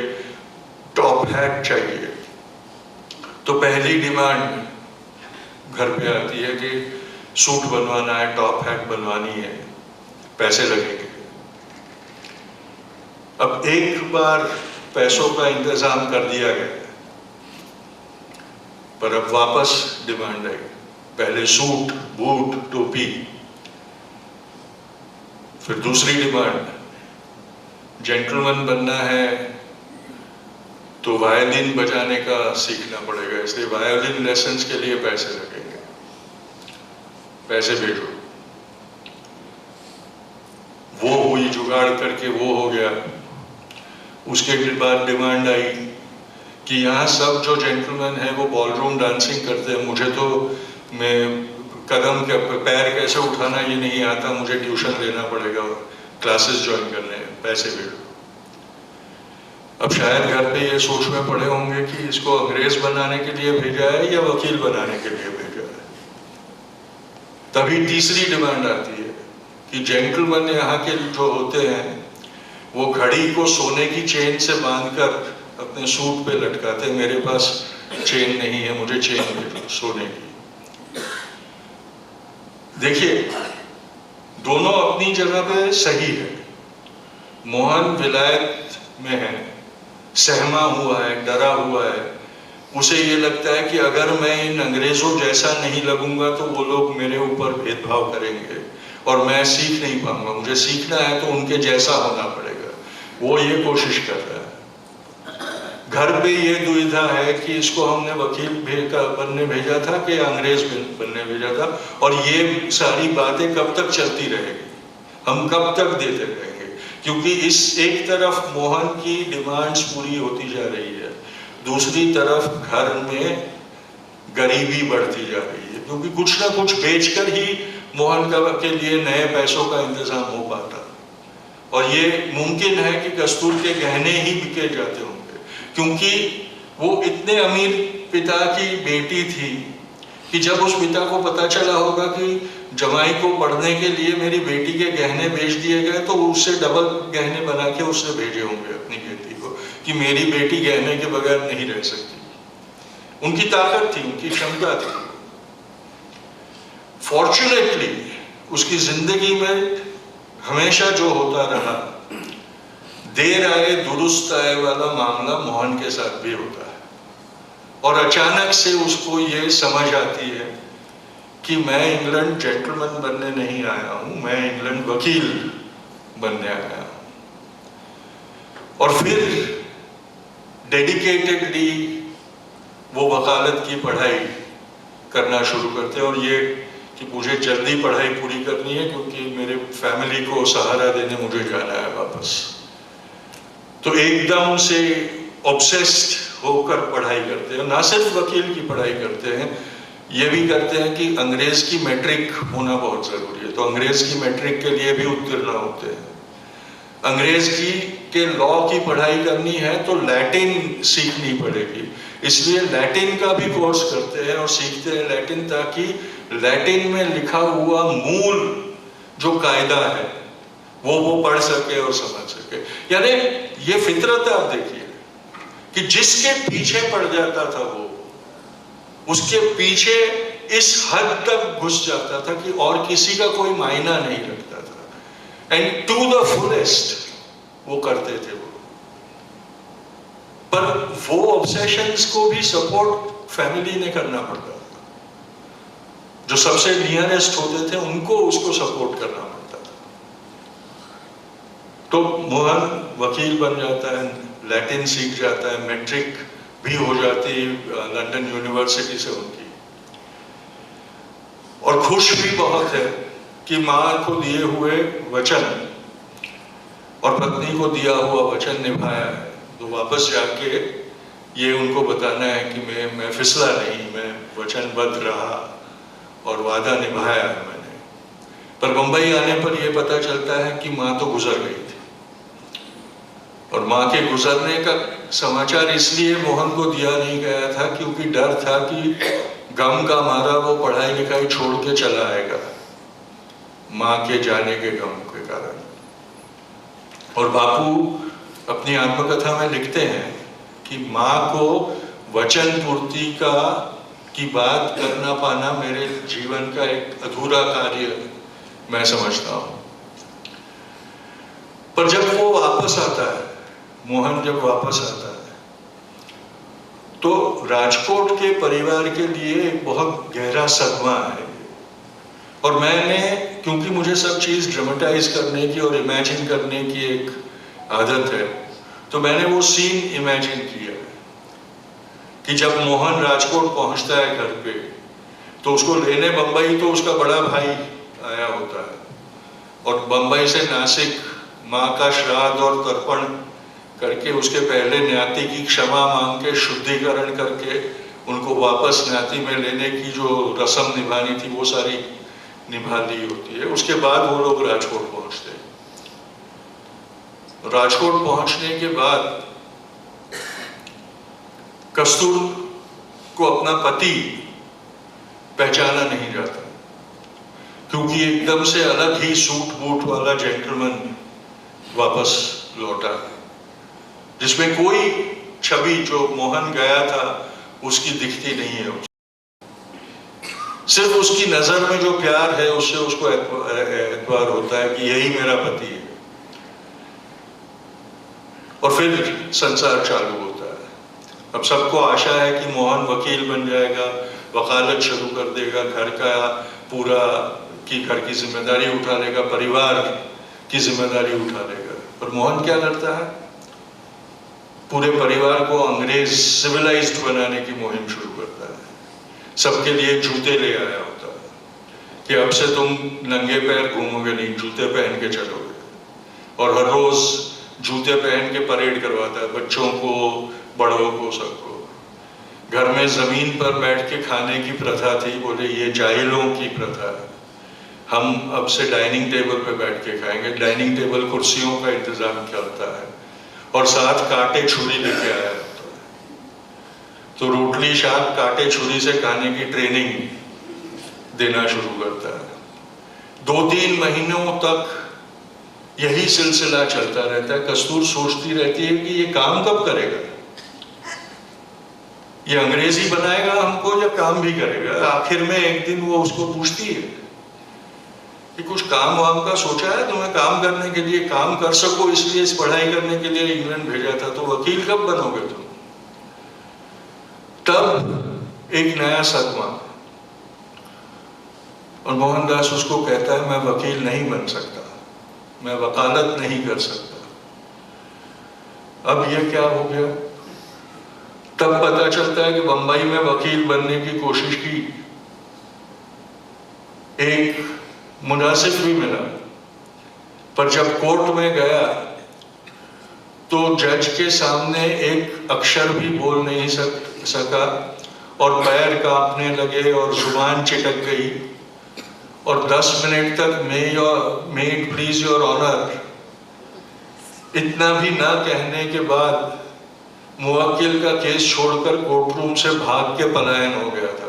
टॉप हैट चाहिए। तो पहली डिमांड घर पे आती है कि सूट बनवाना है, टॉप हैट बनवानी है, पैसे लगेंगे। अब एक बार पैसों का इंतजाम कर दिया गया, पर अब वापस डिमांड आई। पहले सूट, बूट, टोपी, फिर दूसरी डिमांड, जेंटलमैन बनना है तो वायलिन बजाने का सीखना पड़ेगा, इसलिए वायलिन लेसन्स के लिए पैसे लगेंगे, पैसे भेजो। वो हुई, जुगाड़ करके वो हो गया। उसके बाद डिमांड आई कि यहाँ सब जो जेंटलमैन है वो बॉलरूम डांसिंग करते हैं, मुझे तो मैं कदम के पैर कैसे उठाना ये नहीं आता, मुझे ट्यूशन लेना पड़ेगा, क्लासेस ज्वाइन करने हैं, पैसे भेजो। अब शायद घर पे ये सोच में पड़े होंगे कि इसको अंग्रेज बनाने के लिए भेजा है या वकील बनाने के लिए भेजा है। तभी तीसरी डिमांड आती है कि जेंटलमैन यहाँ के जो होते हैं वो घड़ी को सोने की चेन से बांधकर अपने सूट पे लटकाते, मेरे पास चेन नहीं है, मुझे चेन भेजो सोने की। देखिए, दोनों अपनी जगह पे सही है। मोहन विलायत में है, सहमा हुआ है, डरा हुआ है, उसे ये लगता है कि अगर मैं इन अंग्रेजों जैसा नहीं लगूंगा तो वो लोग मेरे ऊपर भेदभाव करेंगे और मैं सीख नहीं पाऊंगा, मुझे सीखना है तो उनके जैसा होना पड़ेगा। वो ये कोशिश कर रहा है। घर पे ये दुविधा है कि इसको हमने वकील बनने भेजा था कि अंग्रेज बनने भेजा था, और ये सारी बातें कब तक चलती रहेगी, हम कब तक देते रहेंगे, क्योंकि इस एक तरफ मोहन की डिमांड्स पूरी होती जा रही है, दूसरी तरफ घर में गरीबी बढ़ती जा रही है, क्योंकि कुछ ना कुछ बेचकर ही मोहन के लिए नए पैसों का इंतजाम हो पाता। और ये मुमकिन है कि कस्तूर के गहने ही बिके जाते होंगे, क्योंकि वो इतने अमीर पिता की बेटी थी कि जब उस पिता को पता चला होगा कि जमाई को पढ़ने के लिए मेरी बेटी के गहने बेच दिए गए, तो उससे डबल गहने बना के उसने भेजे होंगे अपनी बेटी को कि मेरी बेटी गहने के बगैर नहीं रह सकती। उनकी ताकत थी, उनकी क्षमता थी। फॉर्चुनेटली उसकी जिंदगी में हमेशा जो होता रहा, देर आए दुरुस्त आए वाला मामला मोहन के साथ भी होता है। और अचानक से उसको ये समझ आती है कि मैं इंग्लैंड जेंटलमैन बनने नहीं आया हूं, मैं इंग्लैंड वकील बनने आया हूं। और फिर डेडिकेटेडली वो वकालत की पढ़ाई करना शुरू करते हैं, और ये कि मुझे जल्दी पढ़ाई पूरी करनी है क्योंकि मेरे फैमिली को सहारा देने मुझे जाना है वापस। तो एकदम से ऑब्सेस्ड होकर पढ़ाई करते हैं। ना सिर्फ वकील की पढ़ाई करते हैं, ये भी करते हैं कि अंग्रेज की मैट्रिक होना बहुत जरूरी है, तो अंग्रेज की मैट्रिक के लिए भी उत्तीर्ण होते हैं। अंग्रेज के लॉ की पढ़ाई करनी है तो लैटिन सीखनी पड़ेगी, इसलिए लैटिन का भी कोर्स करते हैं और सीखते हैं लैटिन, ताकि लैटिन में लिखा हुआ मूल जो कायदा है वो पढ़ सके और समझ सके। यानी ये फितरत आप देखिए कि जिसके पीछे पड़ जाता था वो उसके पीछे इस हद तक घुस जाता था कि और किसी का कोई मायना नहीं रखता था। एंड टू द फुलेस्ट वो करते थे वो। पर वो ऑब्सेशंस को भी सपोर्ट फैमिली ने करना पड़ता था। जो सबसे नियरेस्ट होते थे उनको उसको सपोर्ट करना पड़ता था। तो मोहन वकील बन जाता है, लैटिन सीख जाता है, मैट्रिक भी हो जाती लंदन यूनिवर्सिटी से उनकी, और खुश भी बहुत है कि माँ को दिए हुए वचन और पत्नी को दिया हुआ वचन निभाया है। तो वापस जाके ये उनको बताना है कि मैं फिसला नहीं, मैं वचनबद्ध रहा और वादा निभाया है मैंने। पर मुंबई आने पर यह पता चलता है कि माँ तो गुजर गई थी, और माँ के गुजरने का समाचार इसलिए मोहन को दिया नहीं गया था क्योंकि डर था कि गम का मारा वो पढ़ाई लिखाई छोड़ के चला आएगा माँ के जाने के गम के कारण। और बापू अपनी आत्मकथा में लिखते हैं कि माँ को वचन पूर्ति की बात करना पाना मेरे जीवन का एक अधूरा कार्य मैं समझता हूँ। पर जब वो वापस आता है, मोहन जब वापस आता है, तो राजकोट के परिवार के लिए एक बहुत गहरा सदमा है। और मैंने, क्योंकि मुझे सब चीज ड्रामेटाइज करने की और इमेजिन करने की एक आदत है, तो मैंने वो सीन इमेजिन किया कि जब मोहन राजकोट पहुंचता है घर पे, तो उसको लेने बंबई तो उसका बड़ा भाई आया होता है, और बंबई से नासिक माँ का श्राद्ध और तर्पण करके उसके पहले न्याती की क्षमा मांग के शुद्धिकरण करके उनको वापस न्याती में लेने की जो रस्म निभानी थी वो सारी निभा ली होती है। उसके बाद वो लोग राजकोट पहुंचते हैं। राजकोट पहुंचने के बाद कस्तूर को अपना पति पहचाना नहीं जाता, क्योंकि एकदम से अलग ही सूट बूट वाला जेंटलमैन वापस लौटा, जिसमें कोई छवि जो मोहन गया था उसकी दिखती नहीं है। सिर्फ उसकी नजर में जो प्यार है उससे उसको एतबार होता है कि यही मेरा पति है, और फिर संसार चालू होता है। अब सबको आशा है कि मोहन वकील बन जाएगा, वकालत शुरू कर देगा, घर का पूरा घर की जिम्मेदारी उठा लेगा, परिवार की जिम्मेदारी उठा लेगा। पर मोहन क्या करता है? पूरे परिवार को अंग्रेज सिविलाइज्ड बनाने की मुहिम शुरू करता है। सबके लिए जूते ले आया होता है कि अब से तुम नंगे पैर घूमोगे नहीं, जूते पहन के चलोगे, और हर रोज जूते पहन के परेड करवाता है, बच्चों को, बड़ों को, सबको। घर में जमीन पर बैठ के खाने की प्रथा थी, बोले ये जाहिलों की प्रथा है, हम अब से डाइनिंग टेबल पे बैठ के खाएंगे। डाइनिंग टेबल कुर्सियों का इंतजाम करता है, और साथ कांटे छुरी लेके आया होता है। तो रोटली शाक कांटे छुरी से खाने की ट्रेनिंग देना शुरू करता है। 2-3 महीनों तक यही सिलसिला चलता रहता है। कस्तूर सोचती रहती है कि ये काम कब करेगा, ये अंग्रेजी बनाएगा हमको या काम भी करेगा। आखिर में एक दिन वो उसको पूछती है कि कुछ काम वाम का सोचा है तुम्हें, काम करने के लिए, काम कर सको इसलिए इस पढ़ाई करने के लिए इंग्लैंड भेजा था, तो वकील कब बनोगे तुम? तब एक नया सदमा, और मोहनदास उसको कहता है मैं वकील नहीं बन सकता, मैं वकालत नहीं कर सकता। अब ये क्या हो गया? तब पता चलता है कि बंबई में वकील बनने की कोशिश की, एक मुनासिब भी मिला, पर जब कोर्ट में गया तो जज के सामने एक अक्षर भी बोल नहीं सका, और पैर कांपने लगे और जुबान चिटक गई, और 10 मिनट तक may it please your honour इतना भी ना कहने के बाद मुवक्किल का केस छोड़कर कोर्टरूम से भाग के पलायन हो गया था।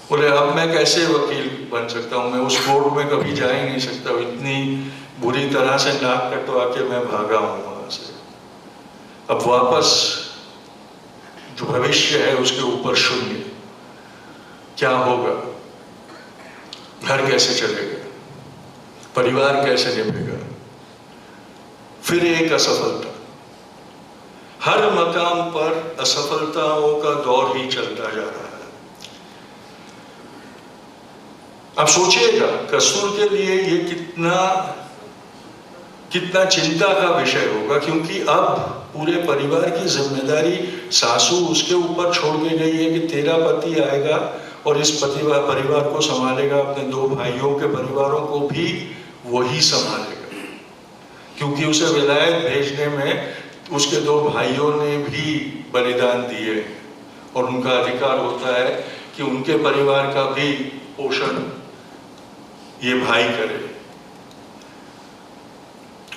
बोले अब मैं कैसे वकील बन सकता हूँ, मैं उस कोर्ट में कभी जा ही नहीं सकता, इतनी बुरी तरह से नाक कटवा के मैं भागा हूँ वहां से। अब वापस जो भविष्य है उसके ऊपर शून्य, क्या होगा, घर कैसे चलेगा, परिवार कैसे निभेगा। फिर एक असफलता, हर मकाम पर असफलताओं का दौर ही चलता जा रहा है। अब सोचिएगा कस्तूर के लिए ये कितना चिंता का विषय होगा, क्योंकि अब पूरे परिवार की जिम्मेदारी सासू उसके ऊपर छोड़ के गई है कि तेरा पति आएगा और इस परिवार को संभालेगा, अपने 2 भाइयों के परिवारों को भी वही संभालेगा, क्योंकि उसे विलायत भेजने में उसके 2 भाइयों ने भी बलिदान दिए और उनका अधिकार होता है कि उनके परिवार का भी पोषण ये भाई करे।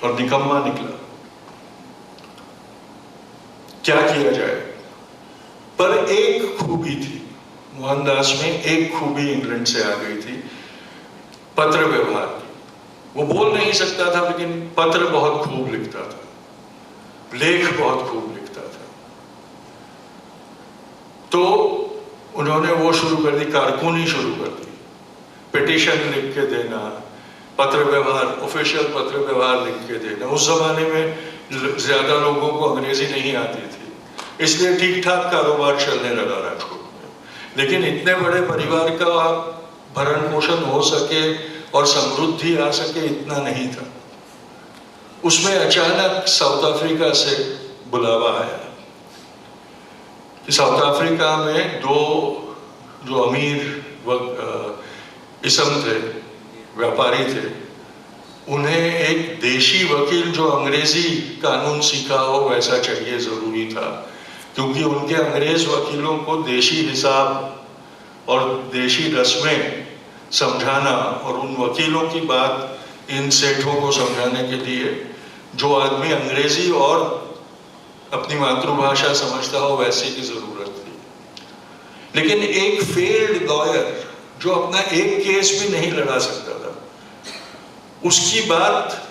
और निकम्मा निकला, क्या किया जाए। पर एक खूबी थी मोहनदास में, एक खूबी इंग्लैंड से आ गई थी, पत्र व्यवहार की। वो बोल नहीं सकता था, लेकिन पत्र बहुत खूब लिखता था, लेख बहुत खूब लिखता था। तो उन्होंने वो शुरू कर दी, कारकुनी शुरू कर दी, पिटीशन लिख के देना, पत्र व्यवहार, ऑफिशियल पत्र व्यवहार लिख के देना। उस जमाने में ज्यादा लोगों को अंग्रेजी नहीं आती थी, इसलिए ठीक ठाक कारोबार चलने लगा राजकोट में। लेकिन इतने बड़े परिवार का भरण पोषण हो सके और समृद्धि आ सके, इतना नहीं था। उसमें अचानक साउथ अफ्रीका से बुलावा आया कि साउथ अफ्रीका में 2 जो अमीर इसम थे, व्यापारी थे, उन्हें एक देशी वकील जो अंग्रेजी कानून सीखा हो वैसा चाहिए, जरूरी था, क्योंकि उनके अंग्रेज वकीलों को देशी हिसाब और देशी रस्में समझाना और उन वकीलों की बात इन सेठों को समझाने के लिए जो आदमी अंग्रेजी और अपनी मातृभाषा समझता हो वैसे की जरूरत थी। लेकिन एक फेल्ड लॉयर जो अपना एक केस भी नहीं लड़ा सकता था, उसकी बात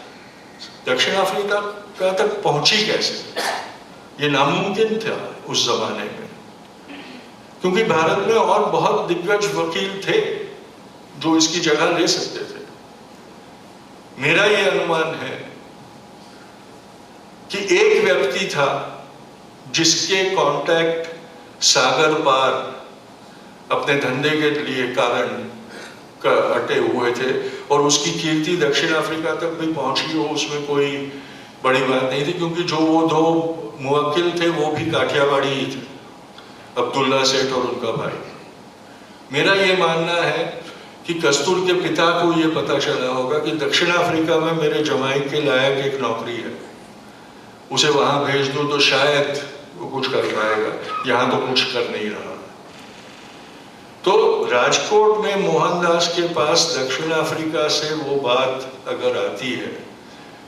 दक्षिण अफ्रीका तक पहुंची कैसे? ये नामुमकिन था उस जमाने में, क्योंकि भारत में और बहुत दिग्गज वकील थे जो इसकी जगह ले सकते थे। मेरा ये अनुमान है कि एक व्यक्ति था जिसके कांटेक्ट सागर पार अपने धंधे के लिए कारण अटे हुए थे और उसकी कीर्ति दक्षिण अफ्रीका तक भी पहुंची हो, उसमें कोई बड़ी बात नहीं थी, क्योंकि जो वो 2 मुवक्किल थे वो भी काठियावाड़ी ही थे, अब्दुल्ला सेठ और उनका भाई। मेरा ये मानना है कि कस्तूर के पिता को ये पता चला होगा कि दक्षिण अफ्रीका में मेरे जमाई के लायक एक नौकरी है, उसे वहां भेज दूं तो शायद वो कुछ कर पाएगा, यहाँ तो कुछ कर नहीं रहा। तो राजकोट में मोहनदास के पास दक्षिण अफ्रीका से वो बात अगर आती है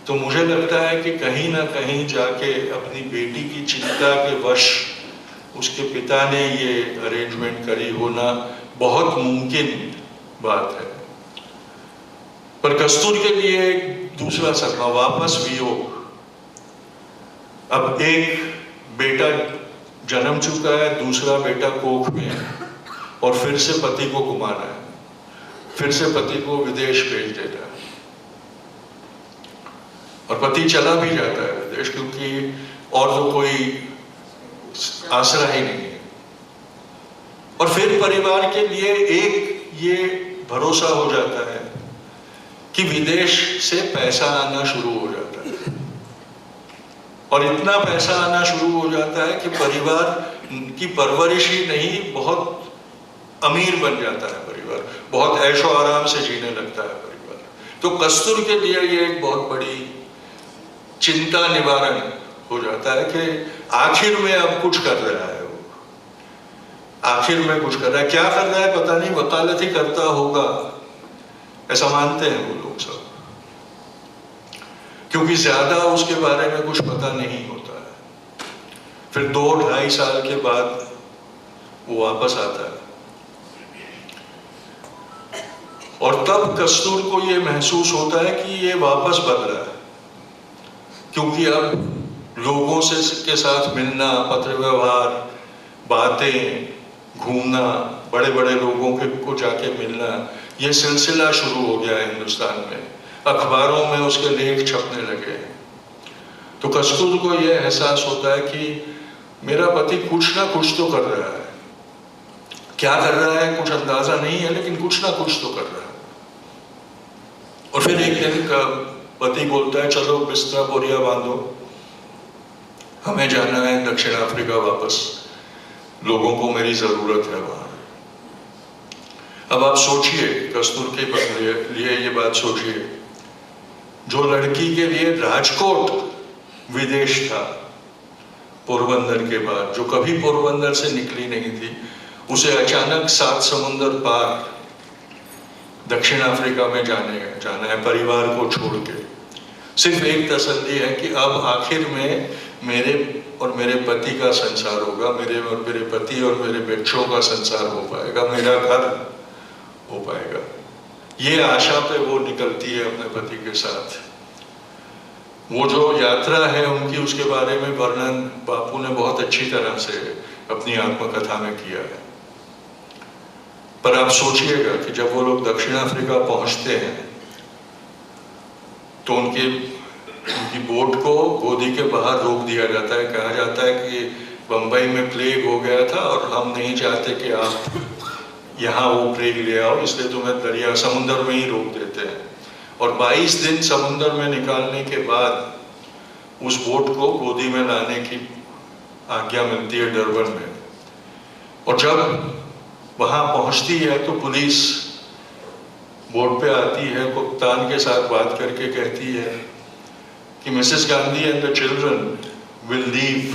तो मुझे लगता है कि कहीं ना कहीं जाके अपनी बेटी की चिंता के वश उसके पिता ने ये अरेंजमेंट करी होना बहुत मुमकिन बात है। पर कस्तूर के लिए एक दूसरा सपना, वापस वियोग। अब एक बेटा जन्म चुका है, दूसरा बेटा कोख में है और फिर से पति को गुमाना है, फिर से पति को विदेश भेज देना है और पति चला भी जाता है विदेश, क्योंकि और तो कोई आसरा ही नहीं है। और फिर परिवार के लिए एक ये भरोसा हो जाता है कि विदेश से पैसा आना शुरू हो जाता है और इतना पैसा आना शुरू हो जाता है कि परिवार की परवरिश ही नहीं, बहुत अमीर बन जाता है परिवार, बहुत ऐशो आराम से जीने लगता है परिवार। तो कस्तूर के लिए ये एक बहुत बड़ी चिंता निवारण हो जाता है कि आखिर में अब कुछ कर रहा है वो, आखिर में कुछ कर रहा है। क्या कर रहा है पता नहीं, वकालत ही करता होगा ऐसा मानते हैं वो लोग सब, क्योंकि ज्यादा उसके बारे में कुछ पता नहीं होता है। फिर 2-2.5 साल के बाद वो वापस आता है और तब कस्तूर को ये महसूस होता है कि ये वापस बदला है, क्योंकि अब लोगों से के साथ मिलना, पत्र व्यवहार, बातें, घूमना, बड़े बड़े लोगों के को जाके मिलना, ये सिलसिला शुरू हो गया है हिंदुस्तान में। अखबारों में उसके लेख छपने लगे हैं। तो कस्तूर को यह एहसास होता है कि मेरा पति कुछ ना कुछ तो कर रहा है, क्या कर रहा है कुछ अंदाजा नहीं है, लेकिन कुछ ना कुछ तो कर रहा है। और फिर एक दिन का पति बोलता है चलो बिस्तरा बोरिया बांधो, हमें जाना है दक्षिण अफ्रीका वापस, लोगों को मेरी जरूरत है वहां। अब आप सोचिए, कस्तूर के लिए ये बात सोचिए, जो लड़की के लिए राजकोट विदेश था पोरबंदर के बाद, जो कभी पोरबंदर से निकली नहीं थी, उसे अचानक 7 समुंदर पार दक्षिण अफ्रीका में जाना है परिवार को छोड़ के। सिर्फ एक तसल्ली है कि अब आखिर में मेरे और मेरे पति का संसार होगा, मेरे और मेरे पति और मेरे बच्चों का संसार हो पाएगा, मेरा घर हो पाएगा। ये आशा पे वो निकलती है अपने पति के साथ। वो जो यात्रा है उनकी, उसके बारे में वर्णन बापू ने बहुत अच्छी तरह से अपनी आत्मकथा में किया है। पर आप सोचिएगा कि जब वो लोग दक्षिण अफ्रीका पहुंचते हैं तो उनकी बोट को गोदी के बाहर रोक दिया जाता है। कहा जाता है कि बंबई में प्लेग हो गया था और हम नहीं चाहते कि आप यहाँ वो प्लेग ले आओ, इसलिए तुम्हें दरिया समुद्र में ही रोक देते हैं। और 22 दिन समुद्र में निकालने के बाद उस बोट को गोदी में लाने की आज्ञा मिलती है डरबन में। और जब वहां पहुंचती है तो पुलिस बोट पे आती है, कप्तान के साथ बात करके कहती है कि Mrs Gandhi and the children will leave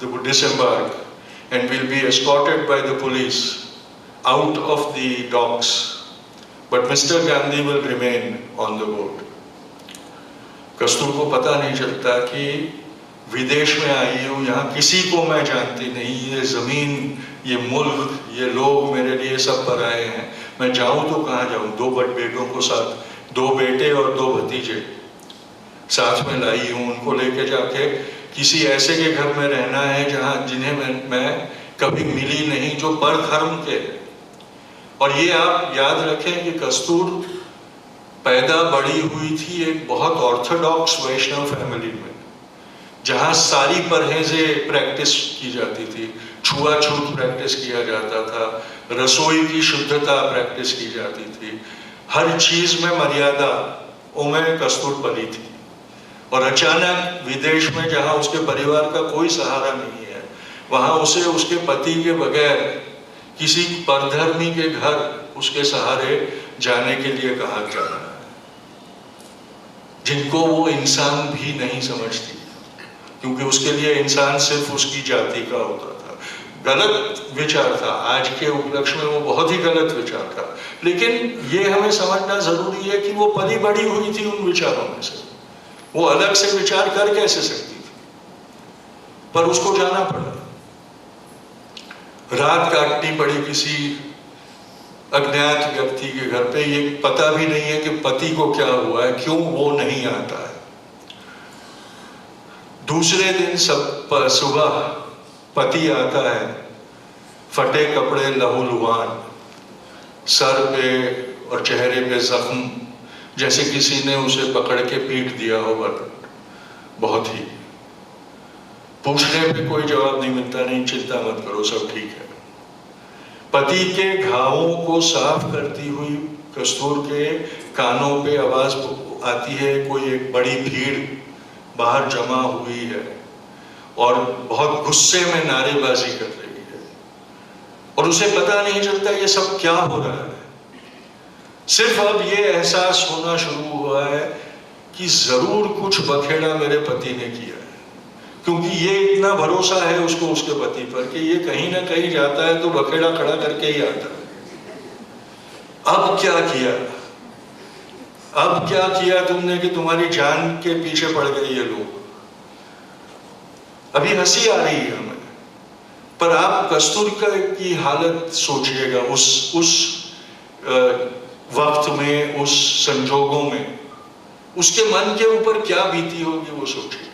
the disembark and will be escorted by the police out of the docks, but mister Gandhi will remain on the boat. Kastur को पता नहीं चलता कि विदेश में आई हूँ, यहाँ किसी को मैं जानती नहीं, ये जमीन, ये मुल्क, ये लोग मेरे लिए सब पराए हैं। मैं जाऊं तो कहाँ जाऊं? 2 बेटों को साथ, 2 बेटे और 2 भतीजे साथ में लाई हूँ। उनको लेके जाके किसी ऐसे के घर में रहना है जहाँ जिन्हें मैं कभी मिली नहीं, जो पर धर्म के। और ये आप याद रखें कि कस्तूर पैदा बड़ी हुई थी एक बहुत ऑर्थोडॉक्स वैष्णव फैमिली में, जहाँ सारी परहेजें प्रैक्टिस की जाती थी, छुआछूत प्रैक्टिस किया जाता था, रसोई की शुद्धता प्रैक्टिस की जाती थी, हर चीज में मर्यादा में कस्तूर पली थी। और अचानक विदेश में जहाँ उसके परिवार का कोई सहारा नहीं है, वहाँ उसे उसके पति के बगैर किसी परधर्मी के घर उसके सहारे जाने के लिए कहा जा रहा है, जिनको वो इंसान भी नहीं समझती, क्योंकि उसके लिए इंसान सिर्फ उसकी जाति का होता था। गलत विचार था, आज के उपलक्ष्य में वो बहुत ही गलत विचार था, लेकिन ये हमें समझना जरूरी है कि वो पली बड़ी हुई थी उन विचारों में से। वो अलग से विचार कर कैसे सकती थी? पर उसको जाना पड़ा, रात काटनी पड़ी किसी अज्ञात व्यक्ति के घर पे। ये पता भी नहीं है कि पति को क्या हुआ है, क्यों वो नहीं आता है। दूसरे दिन सुबह पति आता है, फटे कपड़े, लहूलुहान, सर पे और चेहरे पे जख्म, जैसे किसी ने उसे पकड़ के पीट दिया हो। बहुत ही पूछने पे कोई जवाब नहीं मिलता, नहीं चिंता मत करो सब ठीक है। पति के घावों को साफ करती हुई कस्तूर के कानों पे आवाज आती है, कोई एक बड़ी भीड़ बाहर जमा हुई है और बहुत गुस्से में नारेबाजी कर रही है, और उसे पता नहीं चलता ये सब क्या हो रहा है। सिर्फ अब ये एहसास होना शुरू हुआ है कि जरूर कुछ बखेड़ा मेरे पति ने किया है, क्योंकि ये इतना भरोसा है उसको उसके पति पर कि ये कहीं ना कहीं जाता है तो बखेड़ा खड़ा करके ही आता है। अब क्या किया, अब क्या किया तुमने कि तुम्हारी जान के पीछे पड़ गए ये लोग? अभी हंसी आ रही है हमें, पर आप कस्तूर की हालत सोचिएगा उस वक्त में, उस संजोगों में, उसके मन के ऊपर क्या बीती होगी वो सोचिए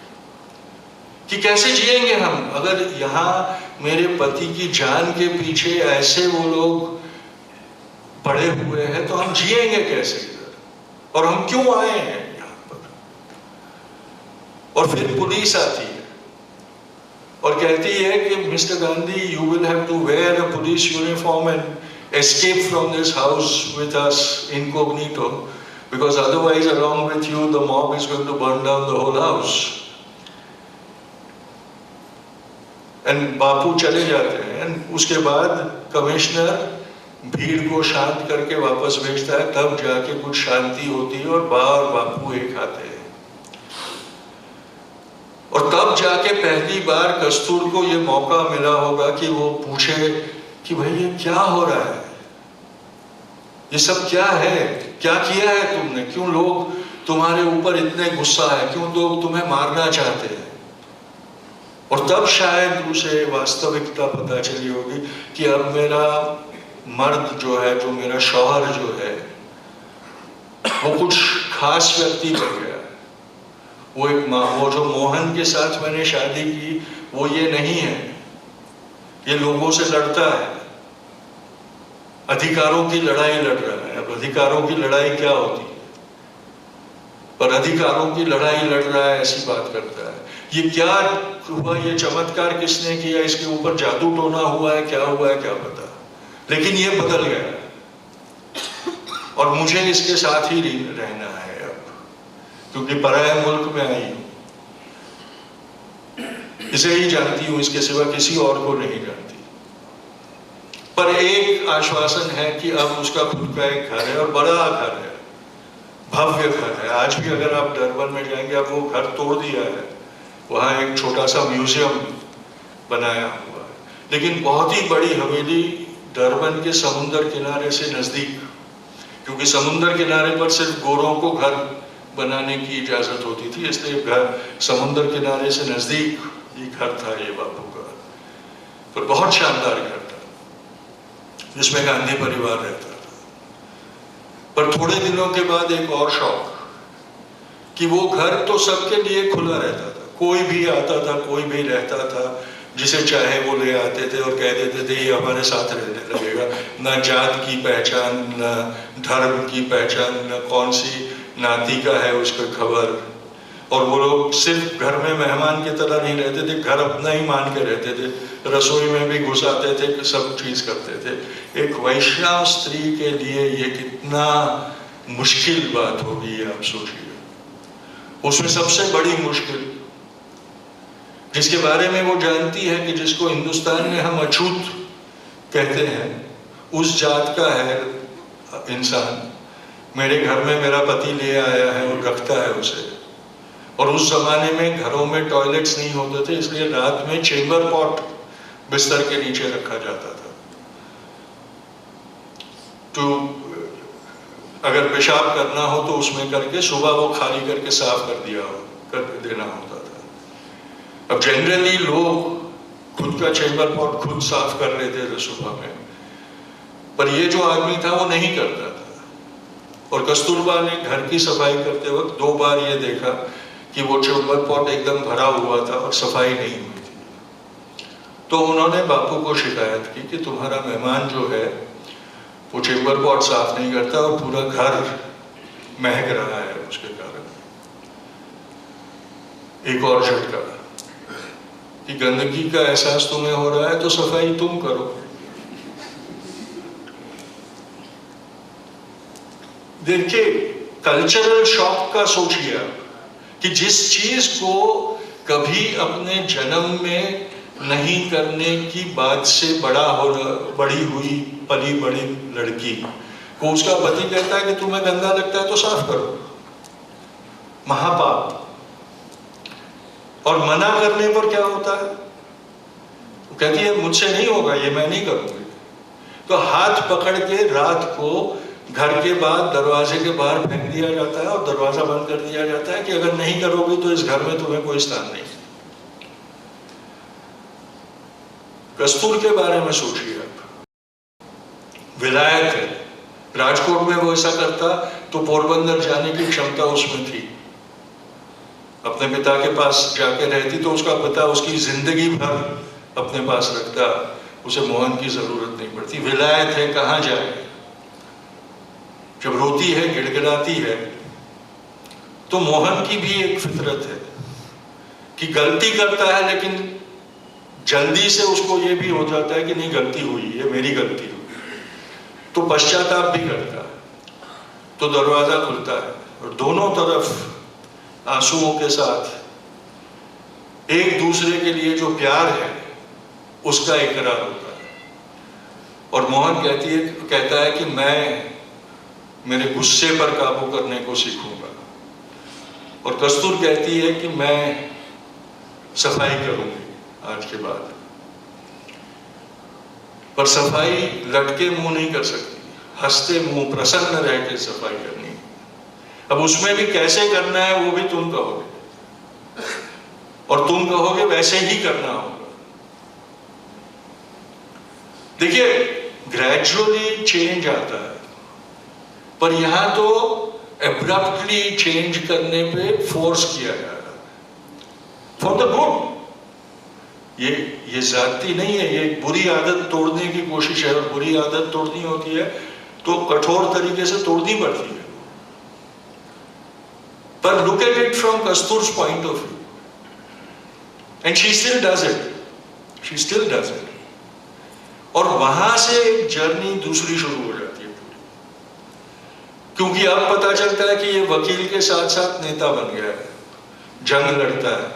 कि कैसे जिएंगे हम अगर यहाँ मेरे पति की जान के पीछे ऐसे वो लोग पड़े हुए हैं, तो हम जिएंगे कैसे इधर, और हम क्यों आए हैं यहाँ पर? और फिर पुलिस आती है और कहती है कि mister Gandhi, you will have to wear a police uniform and escape from this house with us incognito, because otherwise along with you the mob is going to burn down the whole house. And Bapu चले जाते हैं। And उसके बाद commissioner भीड़ को शांत करके वापस भेजता है, तब जाके कुछ शांति होती है और बा और बापू एक आते हैं। और तब जाके पहली बार कस्तूर को ये मौका मिला होगा कि वो पूछे कि भाई ये क्या हो रहा है, ये सब क्या है, क्या किया है तुमने, क्यों लोग तुम्हारे ऊपर इतने गुस्सा है, क्यों लोग तुम्हें मारना चाहते हैं। और तब शायद उसे वास्तविकता पता चली होगी कि अब मेरा मर्द जो है, जो मेरा शौहर जो है, वो कुछ खास व्यक्ति बन गया। वो जो मोहन के साथ मैंने शादी की वो ये नहीं है, ये लोगों से लड़ता है, अधिकारों की लड़ाई लड़ रहा है। अब अधिकारों की लड़ाई क्या होती है, पर अधिकारों की लड़ाई लड़ रहा है ऐसी बात करता है। ये क्या हुआ, ये चमत्कार किसने किया, इसके ऊपर जादू टोना हुआ है, क्या हुआ है क्या पता, लेकिन ये बदल गया और मुझे इसके साथ ही रहना है अब, क्योंकि पराये मुल्क में आई हूं, इसे ही जानती हूं, इसके सिवा किसी और को नहीं जानती। पर एक आश्वासन है कि अब उसका खुद का एक घर है और बड़ा घर है, भव्य घर है। आज भी अगर आप डरबन में जाएंगे, अब वो घर तोड़ दिया है, वहाँ एक छोटा सा म्यूजियम बनाया हुआ है, लेकिन बहुत ही बड़ी हवेली डरबन के समुंदर किनारे से नजदीक, क्योंकि समुंदर किनारे पर सिर्फ गोरों को घर बनाने की इजाजत होती थी, इसलिए घर समुंदर किनारे से नजदीक ये घर था, ये बापू का। पर बहुत शानदार घर था जिसमें गांधी परिवार रहता था। पर थोड़े दिनों के बाद एक और शौक कि वो घर तो सबके लिए खुला रहता था, कोई भी आता था, कोई भी रहता था, जिसे चाहे वो ले आते थे और कह देते थे ये हमारे साथ रहने लगेगा। न जात की पहचान, न धर्म की पहचान, न कौन सी नाती का है उसका खबर। और वो लोग सिर्फ घर में मेहमान की तरह नहीं रहते थे, घर अपना ही मान के रहते थे, रसोई में भी घुस आते थे, सब चीज करते थे। एक वैश्या स्त्री के लिए ये कितना मुश्किल बात होगी, आप सोचिए। उसमें सबसे बड़ी मुश्किल जिसके बारे में वो जानती है कि जिसको हिंदुस्तान में हम अछूत कहते हैं, उस जात का है इंसान। मेरे घर में मेरा पति ले आया है और रखता है उसे। और उस जमाने में घरों में टॉयलेट्स नहीं होते थे, इसलिए रात में चेंबर पॉट बिस्तर के नीचे रखा जाता था। तो अगर पेशाब करना हो तो उसमें करके सुबह वो खाली करके साफ कर देना होता था। अब जनरली लोग खुद का चेंबर पॉट खुद साफ कर लेते थे सुबह में, पर ये जो आदमी था वो नहीं करता था। और कस्तूरबा ने घर की सफाई करते वक्त 2 बार ये देखा कि वो चेंबर पॉट एकदम भरा हुआ था और सफाई नहीं हुई थी। तो उन्होंने बापू को शिकायत की कि तुम्हारा मेहमान जो है वो चेंबर पॉट साफ नहीं करता और पूरा घर महक रहा है उसके कारण। एक और झटका कि गंदगी का एहसास तुम्हें हो रहा है तो सफाई तुम करो। देखिए, कल्चरल शॉक का सोचिए आप कि जिस चीज को कभी अपने जन्म में नहीं करने की बात से बड़ी हुई पली बड़ी लड़की को उसका पति कहता है कि तुम्हें गंदा लगता है तो साफ करो, महापाप। और मना करने पर क्या होता है, वो कहती है मुझसे नहीं होगा, ये मैं नहीं करूंगी। तो हाथ पकड़ के रात को घर के बाद दरवाजे के बाहर फेंक दिया जाता है और दरवाजा बंद कर दिया जाता है कि अगर नहीं करोगे तो इस घर में तुम्हें कोई स्थान नहीं। कस्तूर के बारे में सोचिए आप, विलायत है, राजकोट में वो ऐसा करता तो पोरबंदर जाने की क्षमता उसमें थी। अपने पिता के पास जाके रहती तो उसका पिता उसकी जिंदगी भर अपने पास रखता, उसे मोहन की जरूरत नहीं पड़ती। विलायत है, कहाँ जाए, जब रोती है गिड़गिड़ाती है। तो मोहन की भी एक फितरत है कि गलती करता है लेकिन जल्दी से उसको ये भी हो जाता है कि नहीं गलती हुई, ये मेरी गलती हुई, तो पश्चाताप भी करता है, तो दरवाजा खुलता है और दोनों तरफ आंसुओं के साथ एक दूसरे के लिए जो प्यार है उसका इकरार होता है। और मोहन कहता है कि मैं मेरे गुस्से पर काबू करने को सीखूंगा, और कस्तूर कहती है कि मैं सफाई करूंगी आज के बाद। पर सफाई लटके मुंह नहीं कर सकती, हंसते मुंह प्रसन्न रह के सफाई करनी। अब उसमें भी कैसे करना है वो भी तुम कहोगे, और तुम कहोगे वैसे ही करना होगा। देखिए, ग्रेजुअली चेंज आता है, पर यहां तो एब्रप्टली चेंज करने पे फोर्स किया जा रहा है फॉर द गुड। ये जाती नहीं है, ये एक बुरी आदत तोड़ने की कोशिश है, और बुरी आदत तोड़नी होती है तो कठोर तरीके से तोड़नी पड़ती है। पर look at it from Kastur's point of view, and she still does it, she still does it. और वहां से एक जर्नी दूसरी शुरू हो जाती है पूरी, क्योंकि अब पता चलता है कि ये वकील के साथ साथ नेता बन गया है, जंग लड़ता है,